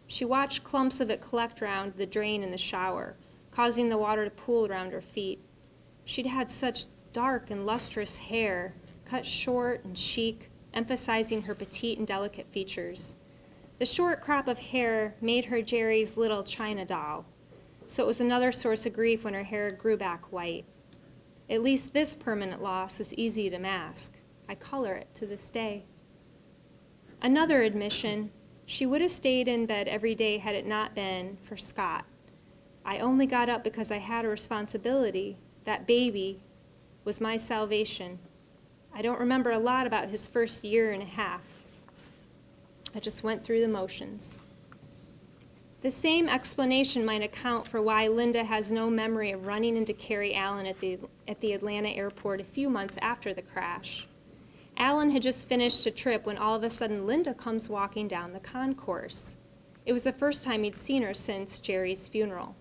She watched clumps of it collect round the drain in the shower, causing the water to pool around her feet. She'd had such dark and lustrous hair, cut short and chic, emphasizing her petite and delicate features. The short crop of hair made her Jerry's little China doll, so it was another source of grief when her hair grew back white. At least this permanent loss is easy to mask. I color it to this day. Another admission, she would have stayed in bed every day had it not been for Scott. I only got up because I had a responsibility. That baby was my salvation. I don't remember a lot about his first year and a half. I just went through the motions. The same explanation might account for why Linda has no memory of running into Carrie Allen at the Atlanta airport a few months after the crash. Allen had just finished a trip when all of a sudden Linda comes walking down the concourse. It was the first time he'd seen her since Jerry's funeral.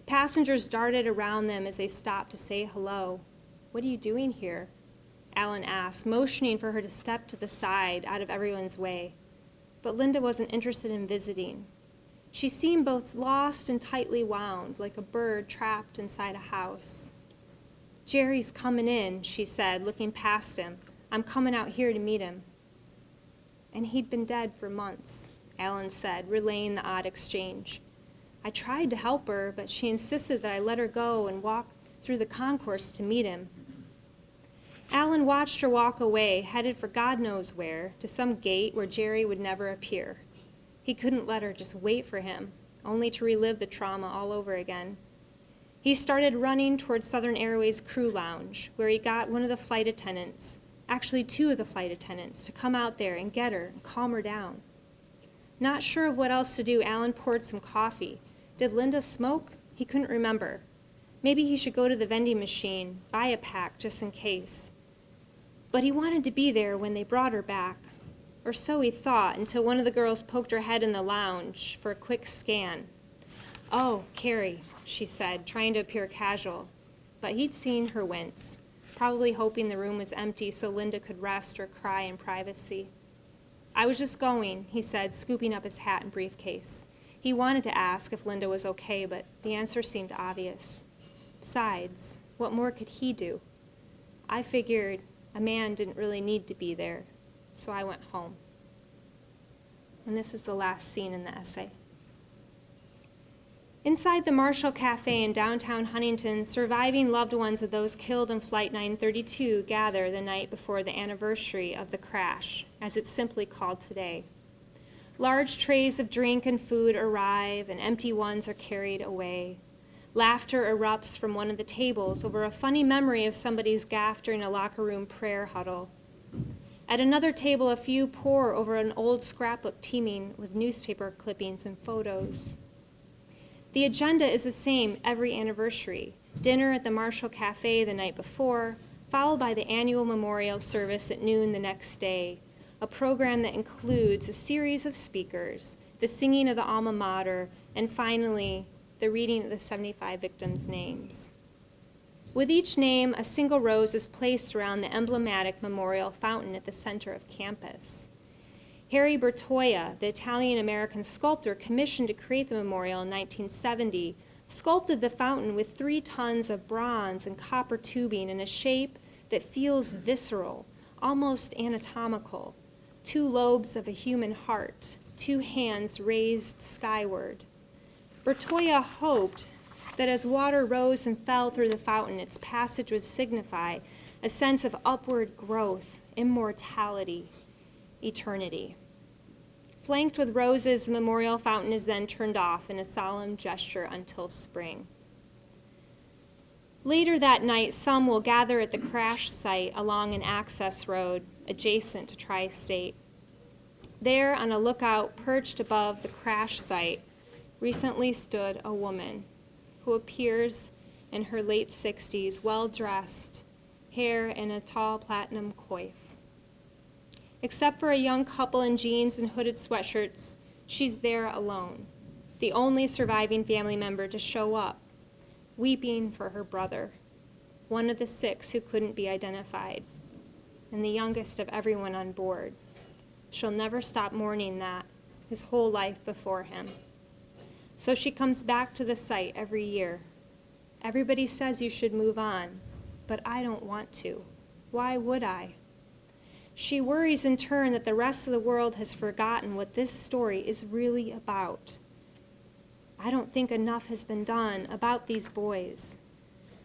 Passengers darted around them as they stopped to say hello. "What are you doing here?" Allen asked, motioning for her to step to the side out of everyone's way. But Linda wasn't interested in visiting. She seemed both lost and tightly wound, like a bird trapped inside a house. "Jerry's coming in," she said, looking past him. "I'm coming out here to meet him." "And he'd been dead for months," Allen said, relaying the odd exchange. "I tried to help her, but she insisted that I let her go and walk through the concourse to meet him." Allen watched her walk away, headed for God knows where, to some gate where Jerry would never appear. He couldn't let her just wait for him, only to relive the trauma all over again. He started running towards Southern Airways crew lounge, where he got one of the flight attendants, actually two of the flight attendants, to come out there and get her and calm her down. Not sure of what else to do, Alan poured some coffee. Did Linda smoke? He couldn't remember. Maybe he should go to the vending machine, buy a pack just in case. But he wanted to be there when they brought her back. Or so he thought, until one of the girls poked her head in the lounge for a quick scan. "Oh, Carrie," she said, trying to appear casual. But he'd seen her wince, probably hoping the room was empty so Linda could rest or cry in privacy. "I was just going," he said, scooping up his hat and briefcase. He wanted to ask if Linda was okay, but the answer seemed obvious. Besides, what more could he do? I figured a man didn't really need to be there, so I went home. And this is the last scene in the essay. Inside the Marshall Cafe in downtown Huntington, surviving loved ones of those killed in Flight 932 gather the night before the anniversary of the crash, as it's simply called today. Large trays of drink and food arrive, and empty ones are carried away. Laughter erupts from one of the tables over a funny memory of somebody's gaffe during a locker room prayer huddle. At another table, a few pore over an old scrapbook teeming with newspaper clippings and photos. The agenda is the same every anniversary. Dinner at the Marshall Cafe the night before, followed by the annual memorial service at noon the next day, a program that includes a series of speakers, the singing of the alma mater, and finally, the reading of the 75 victims' names. With each name, a single rose is placed around the emblematic memorial fountain at the center of campus. Harry Bertoia, the Italian-American sculptor commissioned to create the memorial in 1970, sculpted the fountain with 3 tons of bronze and copper tubing in a shape that feels visceral, almost anatomical. 2 lobes of a human heart, 2 hands raised skyward. Bertoia hoped that as water rose and fell through the fountain, its passage would signify a sense of upward growth, immortality, eternity. Flanked with roses, the memorial fountain is then turned off in a solemn gesture until spring. Later that night, some will gather at the crash site along an access road adjacent to Tri-State. There, on a lookout perched above the crash site, recently stood a woman who appears in her late 60s, well-dressed, hair in a tall platinum coif. Except for a young couple in jeans and hooded sweatshirts, she's there alone, the only surviving family member to show up, weeping for her brother, one of the 6 who couldn't be identified, and the youngest of everyone on board. She'll never stop mourning that, his whole life before him. So she comes back to the site every year. Everybody says you should move on, but I don't want to. Why would I? She worries in turn that the rest of the world has forgotten what this story is really about. I don't think enough has been done about these boys.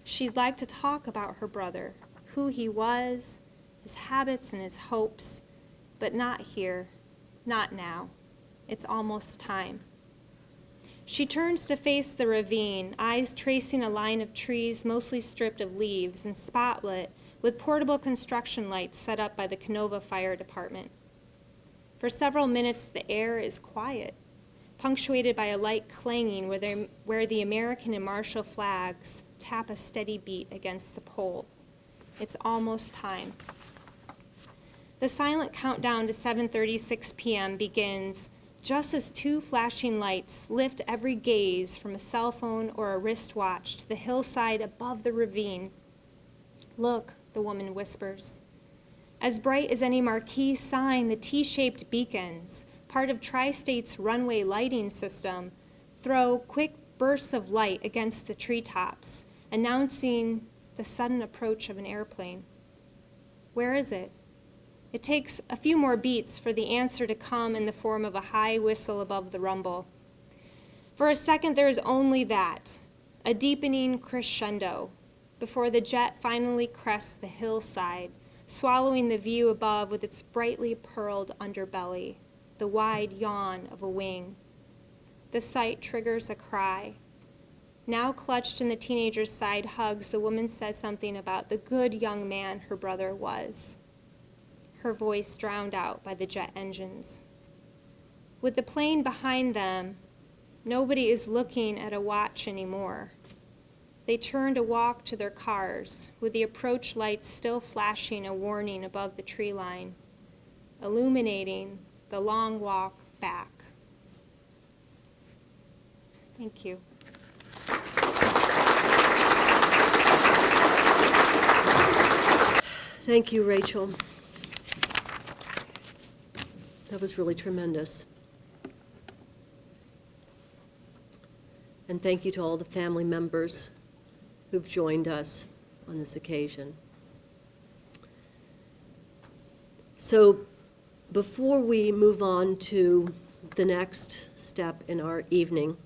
She'd like to talk about her brother, who he was, his habits and his hopes, but not here, not now. It's almost time. She turns to face the ravine, eyes tracing a line of trees mostly stripped of leaves and spotlit with portable construction lights set up by the Canova Fire Department. For several minutes, the air is quiet, punctuated by a light clanging where the American and Marshall flags tap a steady beat against the pole. It's almost time. The silent countdown to 7:36 p.m. begins just as 2 flashing lights lift every gaze from a cell phone or a wristwatch to the hillside above the ravine. "Look," the woman whispers. As bright as any marquee sign, the T-shaped beacons, part of Tri-State's runway lighting system, throw quick bursts of light against the treetops, announcing the sudden approach of an airplane. Where is it? It takes a few more beats for the answer to come in the form of a high whistle above the rumble. For a second, there is only that, a deepening crescendo, before the jet finally crests the hillside, swallowing the view above with its brightly pearled underbelly. the wide yawn of a wing. The sight triggers a cry. Now clutched in the teenager's side hugs, the woman says something about the good young man her brother was. Her voice drowned out by the jet engines. With the plane behind them, nobody is looking at a watch anymore. They turn to walk to their cars, with the approach lights still flashing a warning above the tree line, illuminating the long walk back. Thank you. Thank you, Rachel. That was really tremendous. And thank you to all the family members who've joined us on this occasion. So before we move on to the next step in our evening,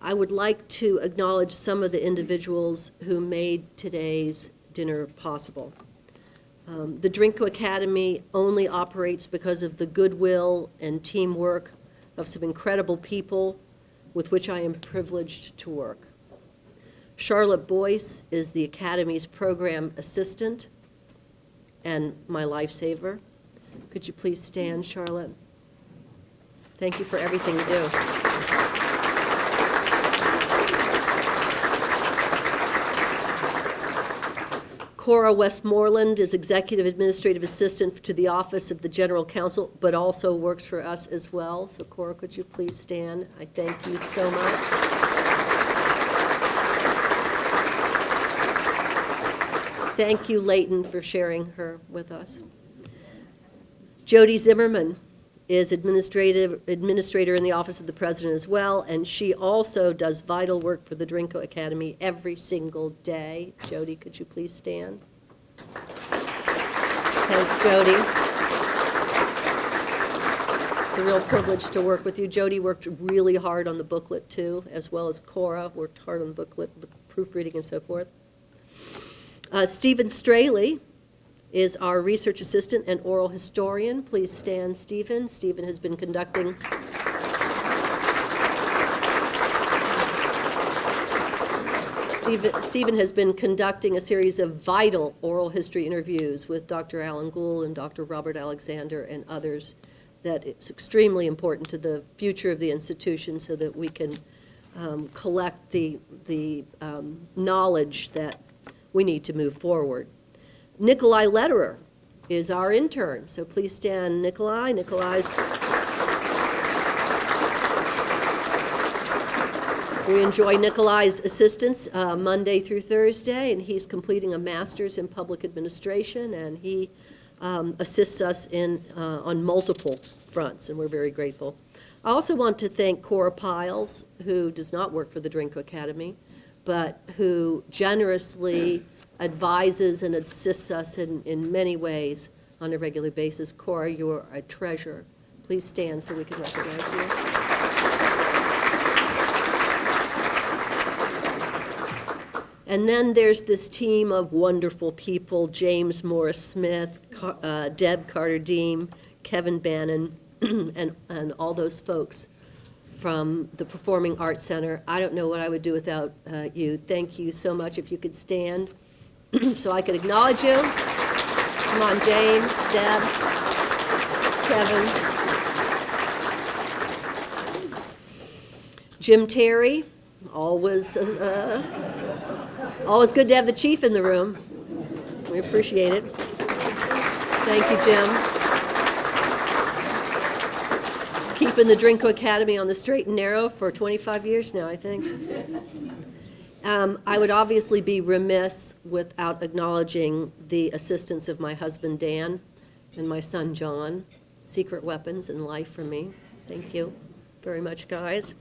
I would like to acknowledge some of the individuals who made today's dinner possible. The Drinko Academy only operates because of the goodwill and teamwork of some incredible people with which I am privileged to work. Charlotte Boyce is the Academy's program assistant and my lifesaver. Could you please stand, Charlotte? Thank you for everything you do. Cora Westmoreland is Executive Administrative Assistant to the Office of the General Counsel, but also works for us as well. So Cora, could you please stand? I thank you so much. Thank you, Leighton, for sharing her with us. Jody Zimmerman is administrator in the Office of the President as well, and she also does vital work for the Drinko Academy every single day. Jody, could you please stand? Thanks, Jody. It's a real privilege to work with you. Jody worked really hard on the booklet, too, as well as Cora worked hard on the booklet with proofreading and so forth. Stephen Straily is our research assistant and oral historian. Please stand, Stephen. Stephen has been conducting a series of vital oral history interviews with Dr. Alan Gould and Dr. Robert Alexander and others that it's extremely important to the future of the institution so that we can collect the knowledge that we need to move forward. Nikolai Lederer is our intern, so please stand, Nikolai. We enjoy Nikolai's assistance Monday through Thursday, and he's completing a master's in public administration, and he assists us on multiple fronts, and we're very grateful. I also want to thank Cora Piles, who does not work for the Drinko Academy, but who generously advises and assists us in many ways on a regular basis. Cora, you're a treasure. Please stand so we can recognize you. And then there's this team of wonderful people: James Morris Smith, Deb Carter-Deem, Kevin Bannon, and all those folks from the Performing Arts Center. I don't know what I would do without you. Thank you so much. If you could stand so I could acknowledge you. Come on, James, Deb, Kevin. Jim Terry, always good to have the chief in the room. We appreciate it. Thank you, Jim. Keeping the Drinko Academy on the straight and narrow for 25 years now, I think. I would obviously be remiss without acknowledging the assistance of my husband, Dan, and my son, John. Secret weapons in life for me. Thank you very much, guys.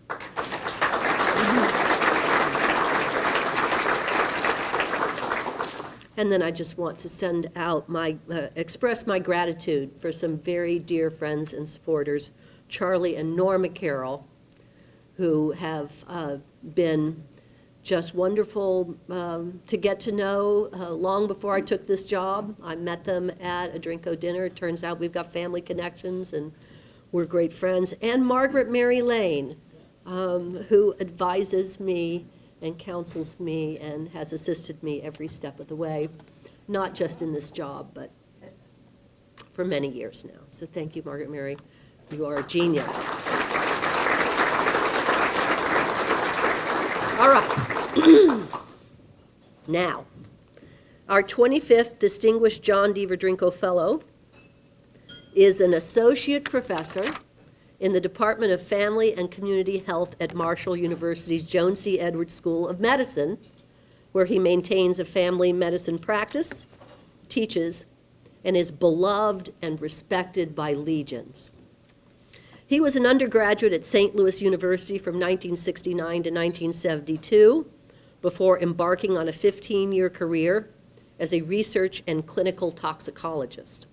And then I just want to send out express my gratitude for some very dear friends and supporters, Charlie and Norma Carroll, who have been just wonderful to get to know long before I took this job. I met them at a Drinko dinner. It turns out we've got family connections, and We're great friends. And Margaret Mary Lane, who advises me and counsels me and has assisted me every step of the way, not just in this job, but for many years now. So thank you, Margaret Mary. You are a genius. All right. Now, our 25th Distinguished John Deaver Drinko Fellow is an associate professor in the Department of Family and Community Health at Marshall University's Joan C. Edwards School of Medicine, where he maintains a family medicine practice, teaches, and is beloved and respected by legions. He was an undergraduate at St. Louis University from 1969 to 1972, before embarking on a 15-year career as a research and clinical toxicologist.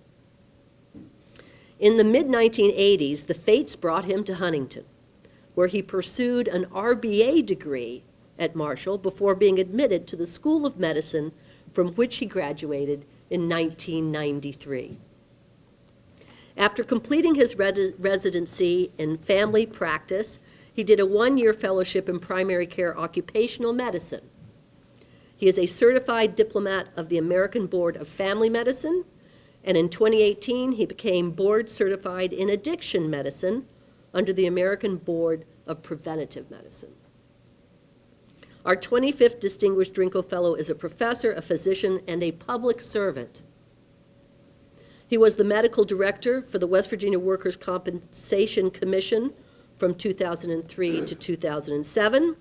In the mid-1980s, the fates brought him to Huntington, where he pursued an RBA degree at Marshall before being admitted to the School of Medicine, from which he graduated in 1993. After completing his residency in family practice, he did a one-year fellowship in primary care occupational medicine. He is a certified diplomat of the American Board of Family Medicine, and in 2018, he became board certified in addiction medicine under the American Board of Preventative Medicine. Our 25th Distinguished Drinko Fellow is a professor, a physician, and a public servant. He was the medical director for the West Virginia Workers' Compensation Commission from 2003 to 2007,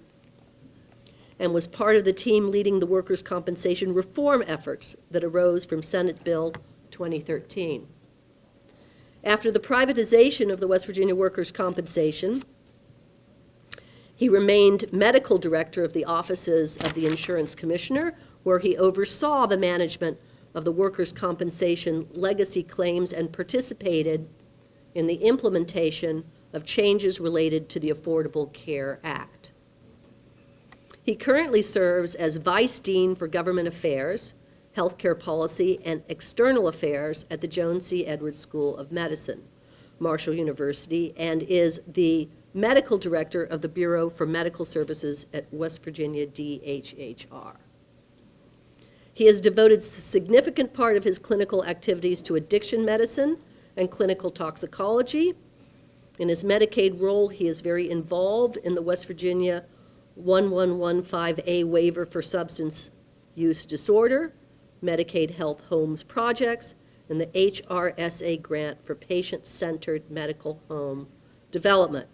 and was part of the team leading the workers' compensation reform efforts that arose from Senate Bill 2013. After the privatization of the West Virginia Workers' Compensation, he remained medical director of the offices of the Insurance Commissioner, where he oversaw the management of the workers' compensation legacy claims and participated in the implementation of changes related to the Affordable Care Act. He currently serves as Vice Dean for Government Affairs, Healthcare Policy, and External Affairs at the Joan C. Edwards School of Medicine, Marshall University, and is the Medical Director of the Bureau for Medical Services at West Virginia DHHR. He has devoted a significant part of his clinical activities to addiction medicine and clinical toxicology. In his Medicaid role, he is very involved in the West Virginia 1115A waiver for substance use disorder, Medicaid Health Homes projects, and the HRSA grant for patient-centered medical home development.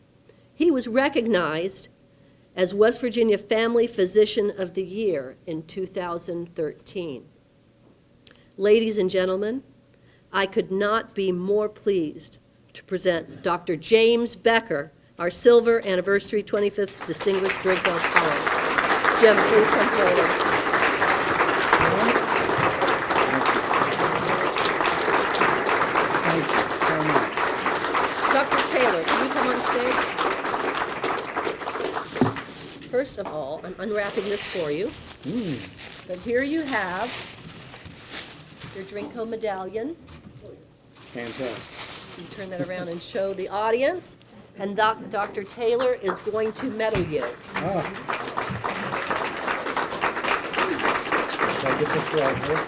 He was recognized as West Virginia Family Physician of the Year in 2013. Ladies and gentlemen, I could not be more pleased to present Dr. James Becker, our Silver Anniversary 25th Distinguished Drinko Fellow. Jim, please come forward. Thank you so much. Dr. Taylor, can you come on stage? First of all, I'm unwrapping this for you. But here you have your Drinko medallion. Fantastic. You can turn that around and show the audience. And Dr. Taylor is going to medal you. Ah. Did I get this right here?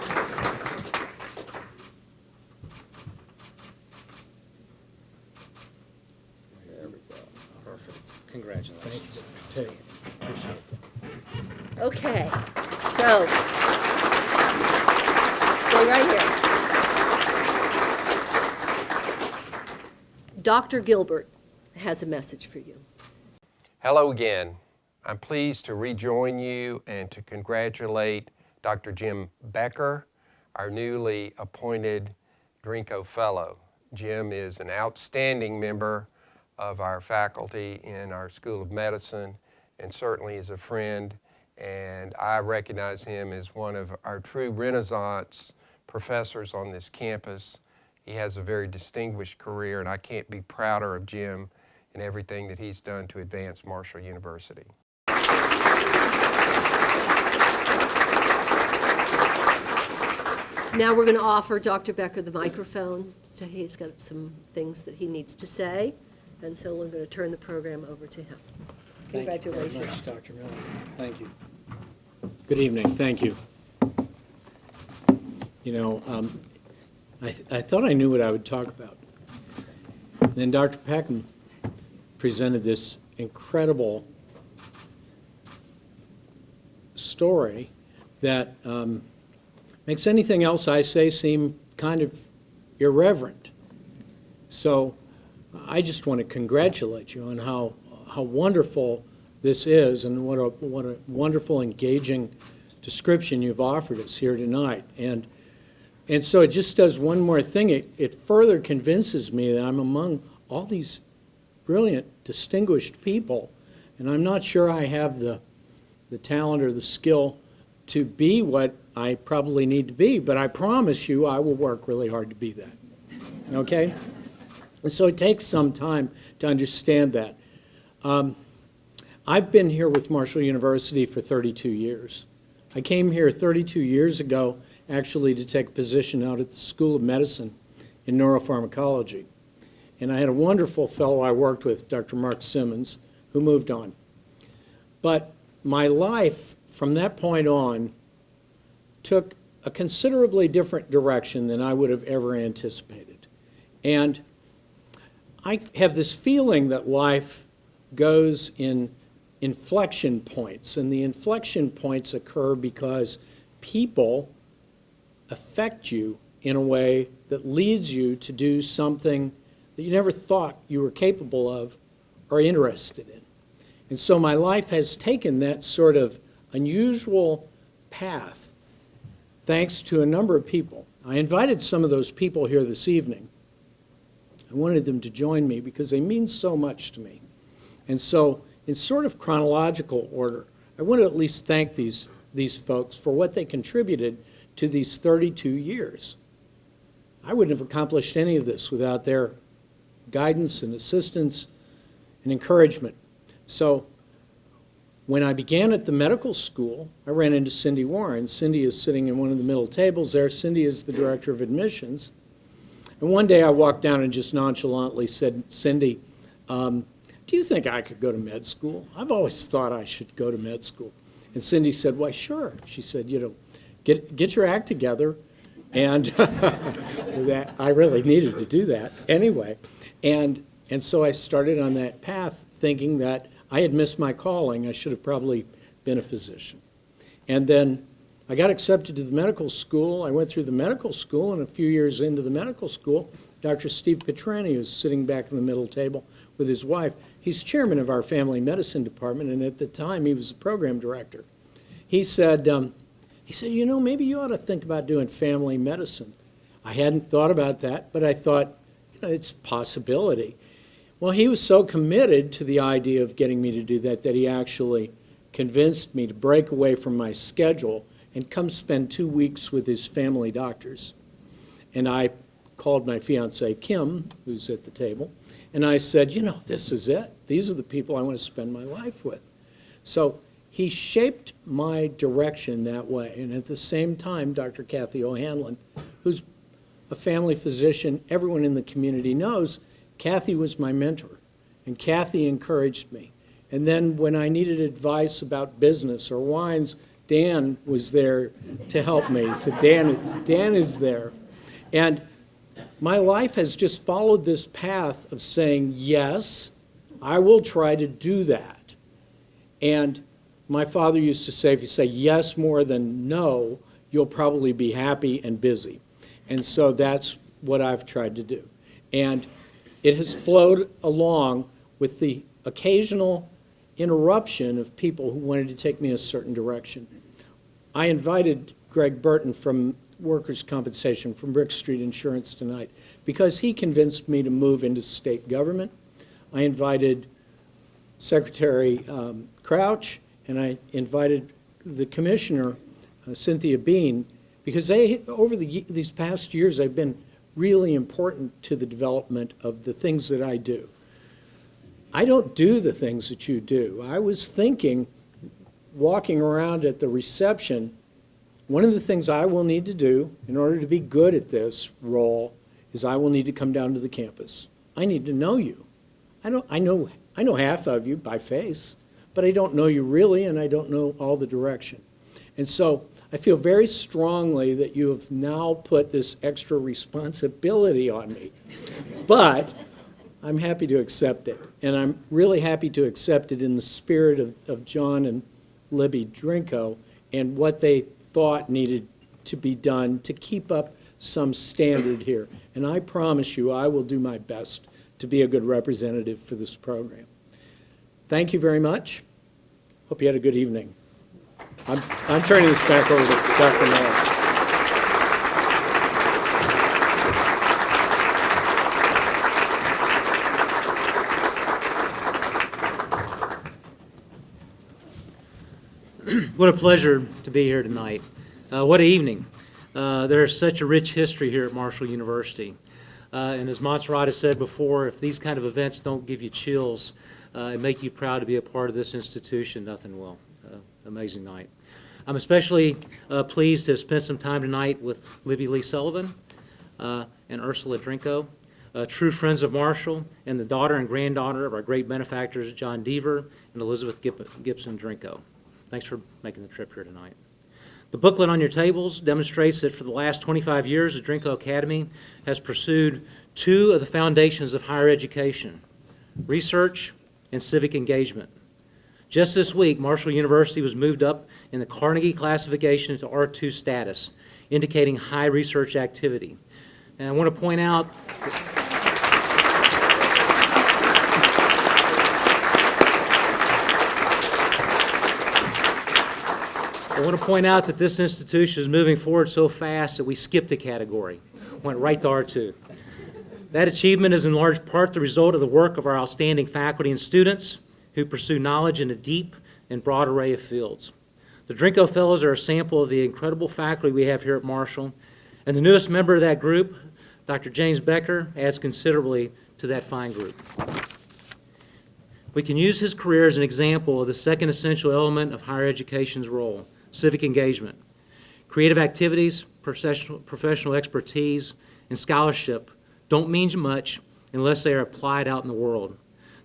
There we go. Perfect. Congratulations. Thanks. Appreciate it. Okay, so stay right here. Dr. Gilbert has a message for you. Hello again. I'm pleased to rejoin you and to congratulate Dr. Jim Becker, our newly appointed Drinko Fellow. Jim is an outstanding member of our faculty in our School of Medicine and certainly is a friend, and I recognize him as one of our true Renaissance professors on this campus. He has a very distinguished career, and I can't be prouder of Jim and everything that he's done to advance Marshall University. Now we're going to offer Dr. Becker the microphone. So he's got some things that he needs to say, and so we're going to turn the program over to him. Thank you very Congratulations. much, Dr. Miller. Thank you. Good evening. Thank you. You know, I thought I knew what I would talk about. And then Dr. Peckham presented this incredible story that makes anything else I say seem kind of irreverent. So I just want to congratulate you on how wonderful this is and what a wonderful, engaging description you've offered us here tonight. And so it just does one more thing. It further convinces me that I'm among all these brilliant, distinguished people, and I'm not sure I have the talent or the skill to be what I probably need to be, but I promise you I will work really hard to be that, okay? And so it takes some time to understand that. I've been here with Marshall University for 32 years. I came here 32 years ago actually to take a position out at the School of Medicine in neuropharmacology. And I had a wonderful fellow I worked with, Dr. Mark Simmons, who moved on. But my life from that point on took a considerably different direction than I would have ever anticipated. And I have this feeling that life goes in inflection points, and the inflection points occur because people affect you in a way that leads you to do something that you never thought you were capable of or interested in. And so my life has taken that sort of unusual path thanks to a number of people. I invited some of those people here this evening. I wanted them to join me because they mean so much to me. And so in sort of chronological order, I want to at least thank these folks for what they contributed to these 32 years. I wouldn't have accomplished any of this without their guidance and assistance and encouragement. So when I began at the medical school, I ran into Cindy Warren. Cindy is sitting in one of the middle tables there. Cindy is the director of admissions. And one day I walked down and just nonchalantly said, Cindy, do you think I could go to med school? I've always thought I should go to med school. And Cindy said, why, sure. She said, you know, get your act together. And that, I really needed to do that anyway. And so I started on that path thinking that I had missed my calling. I should have probably been a physician. And then I got accepted to the medical school. I went through the medical school, and a few years into the medical school, Dr. Steve Petrani, who's sitting back in the middle table with his wife, he's chairman of our family medicine department, and at the time he was the program director. He said, you know, maybe you ought to think about doing family medicine. I hadn't thought about that, but I thought, you know, it's a possibility. Well, he was so committed to the idea of getting me to do that that he actually convinced me to break away from my schedule and come spend 2 weeks with his family doctors. And I called my fiancée, Kim, who's at the table, and I said, you know, this is it. These are the people I want to spend my life with. So he shaped my direction that way. And at the same time, Dr. Kathy O'Hanlon, who's a family physician everyone in the community knows, Kathy was my mentor, and Kathy encouraged me. And then when I needed advice about business or wines, Dan was there to help me. So Dan is there. And my life has just followed this path of saying, yes, I will try to do that. And my father used to say, if you say yes more than no, you'll probably be happy and busy. And so that's what I've tried to do. And it has flowed along with the occasional interruption of people who wanted to take me a certain direction. I invited Greg Burton from Workers' Compensation from Brick Street Insurance tonight because he convinced me to move into state government. I invited Secretary Crouch, and I invited the commissioner, Cynthia Bean, because they, over these past years, have been really important to the development of the things that I do. I don't do the things that you do. I was thinking, walking around at the reception, One of the things I will need to do in order to be good at this role is I will need to come down to the campus. I need to know you. I know half of you by face, but I don't know you really, and I don't know all the direction. And so I feel very strongly that you have now put this extra responsibility on me. But I'm happy to accept it. And I'm really happy to accept it in the spirit of John and Libby Drinko and what they thought needed to be done to keep up some standard here. And I promise you, I will do my best to be a good representative for this program. Thank you very much. Hope you had a good evening. I'm turning this back over to Dr. Miller. What a pleasure to be here tonight. What an evening. There is such a rich history here at Marshall University. And as Montserrat has said before, if these kind of events don't give you chills and make you proud to be a part of this institution, nothing will. Amazing night. I'm especially pleased to have spent some time tonight with Libby Lee Sullivan and Ursula Drinko, true friends of Marshall, and the daughter and granddaughter of our great benefactors, John Deaver and Elizabeth Gibson Drinko. Thanks for making the trip here tonight. The booklet on your tables demonstrates that for the last 25 years, the Drinko Academy has pursued two of the foundations of higher education, research and civic engagement. Just this week, Marshall University was moved up in the Carnegie classification to R2 status, indicating high research activity. And I want to point out that this institution is moving forward so fast that we skipped a category, went right to R2. That achievement is in large part the result of the work of our outstanding faculty and students who pursue knowledge in a deep and broad array of fields. The Drinko Fellows are a sample of the incredible faculty we have here at Marshall, and the newest member of that group, Dr. James Becker, adds considerably to that fine group. We can use his career as an example of the second essential element of higher education's role, civic engagement. Creative activities, professional expertise, and scholarship don't mean much unless they are applied out in the world.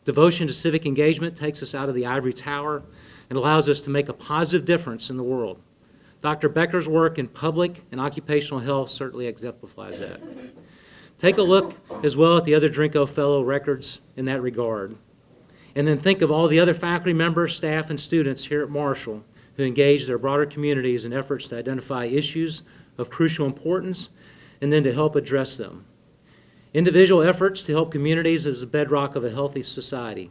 Devotion to civic engagement takes us out of the ivory tower and allows us to make a positive difference in the world. Dr. Becker's work in public and occupational health certainly exemplifies that. Take a look as well at the other Drinko Fellow records in that regard. And then think of all the other faculty members, staff, and students here at Marshall who engage their broader communities in efforts to identify issues of crucial importance and then to help address them. Individual efforts to help communities is the bedrock of a healthy society.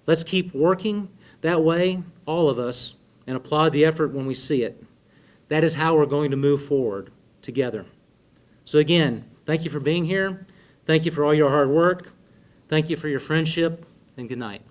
Let's keep working that way, all of us, and applaud the effort when we see it. That is how we're going to move forward together. So again, thank you for being here. Thank you for all your hard work. Thank you for your friendship, and good night.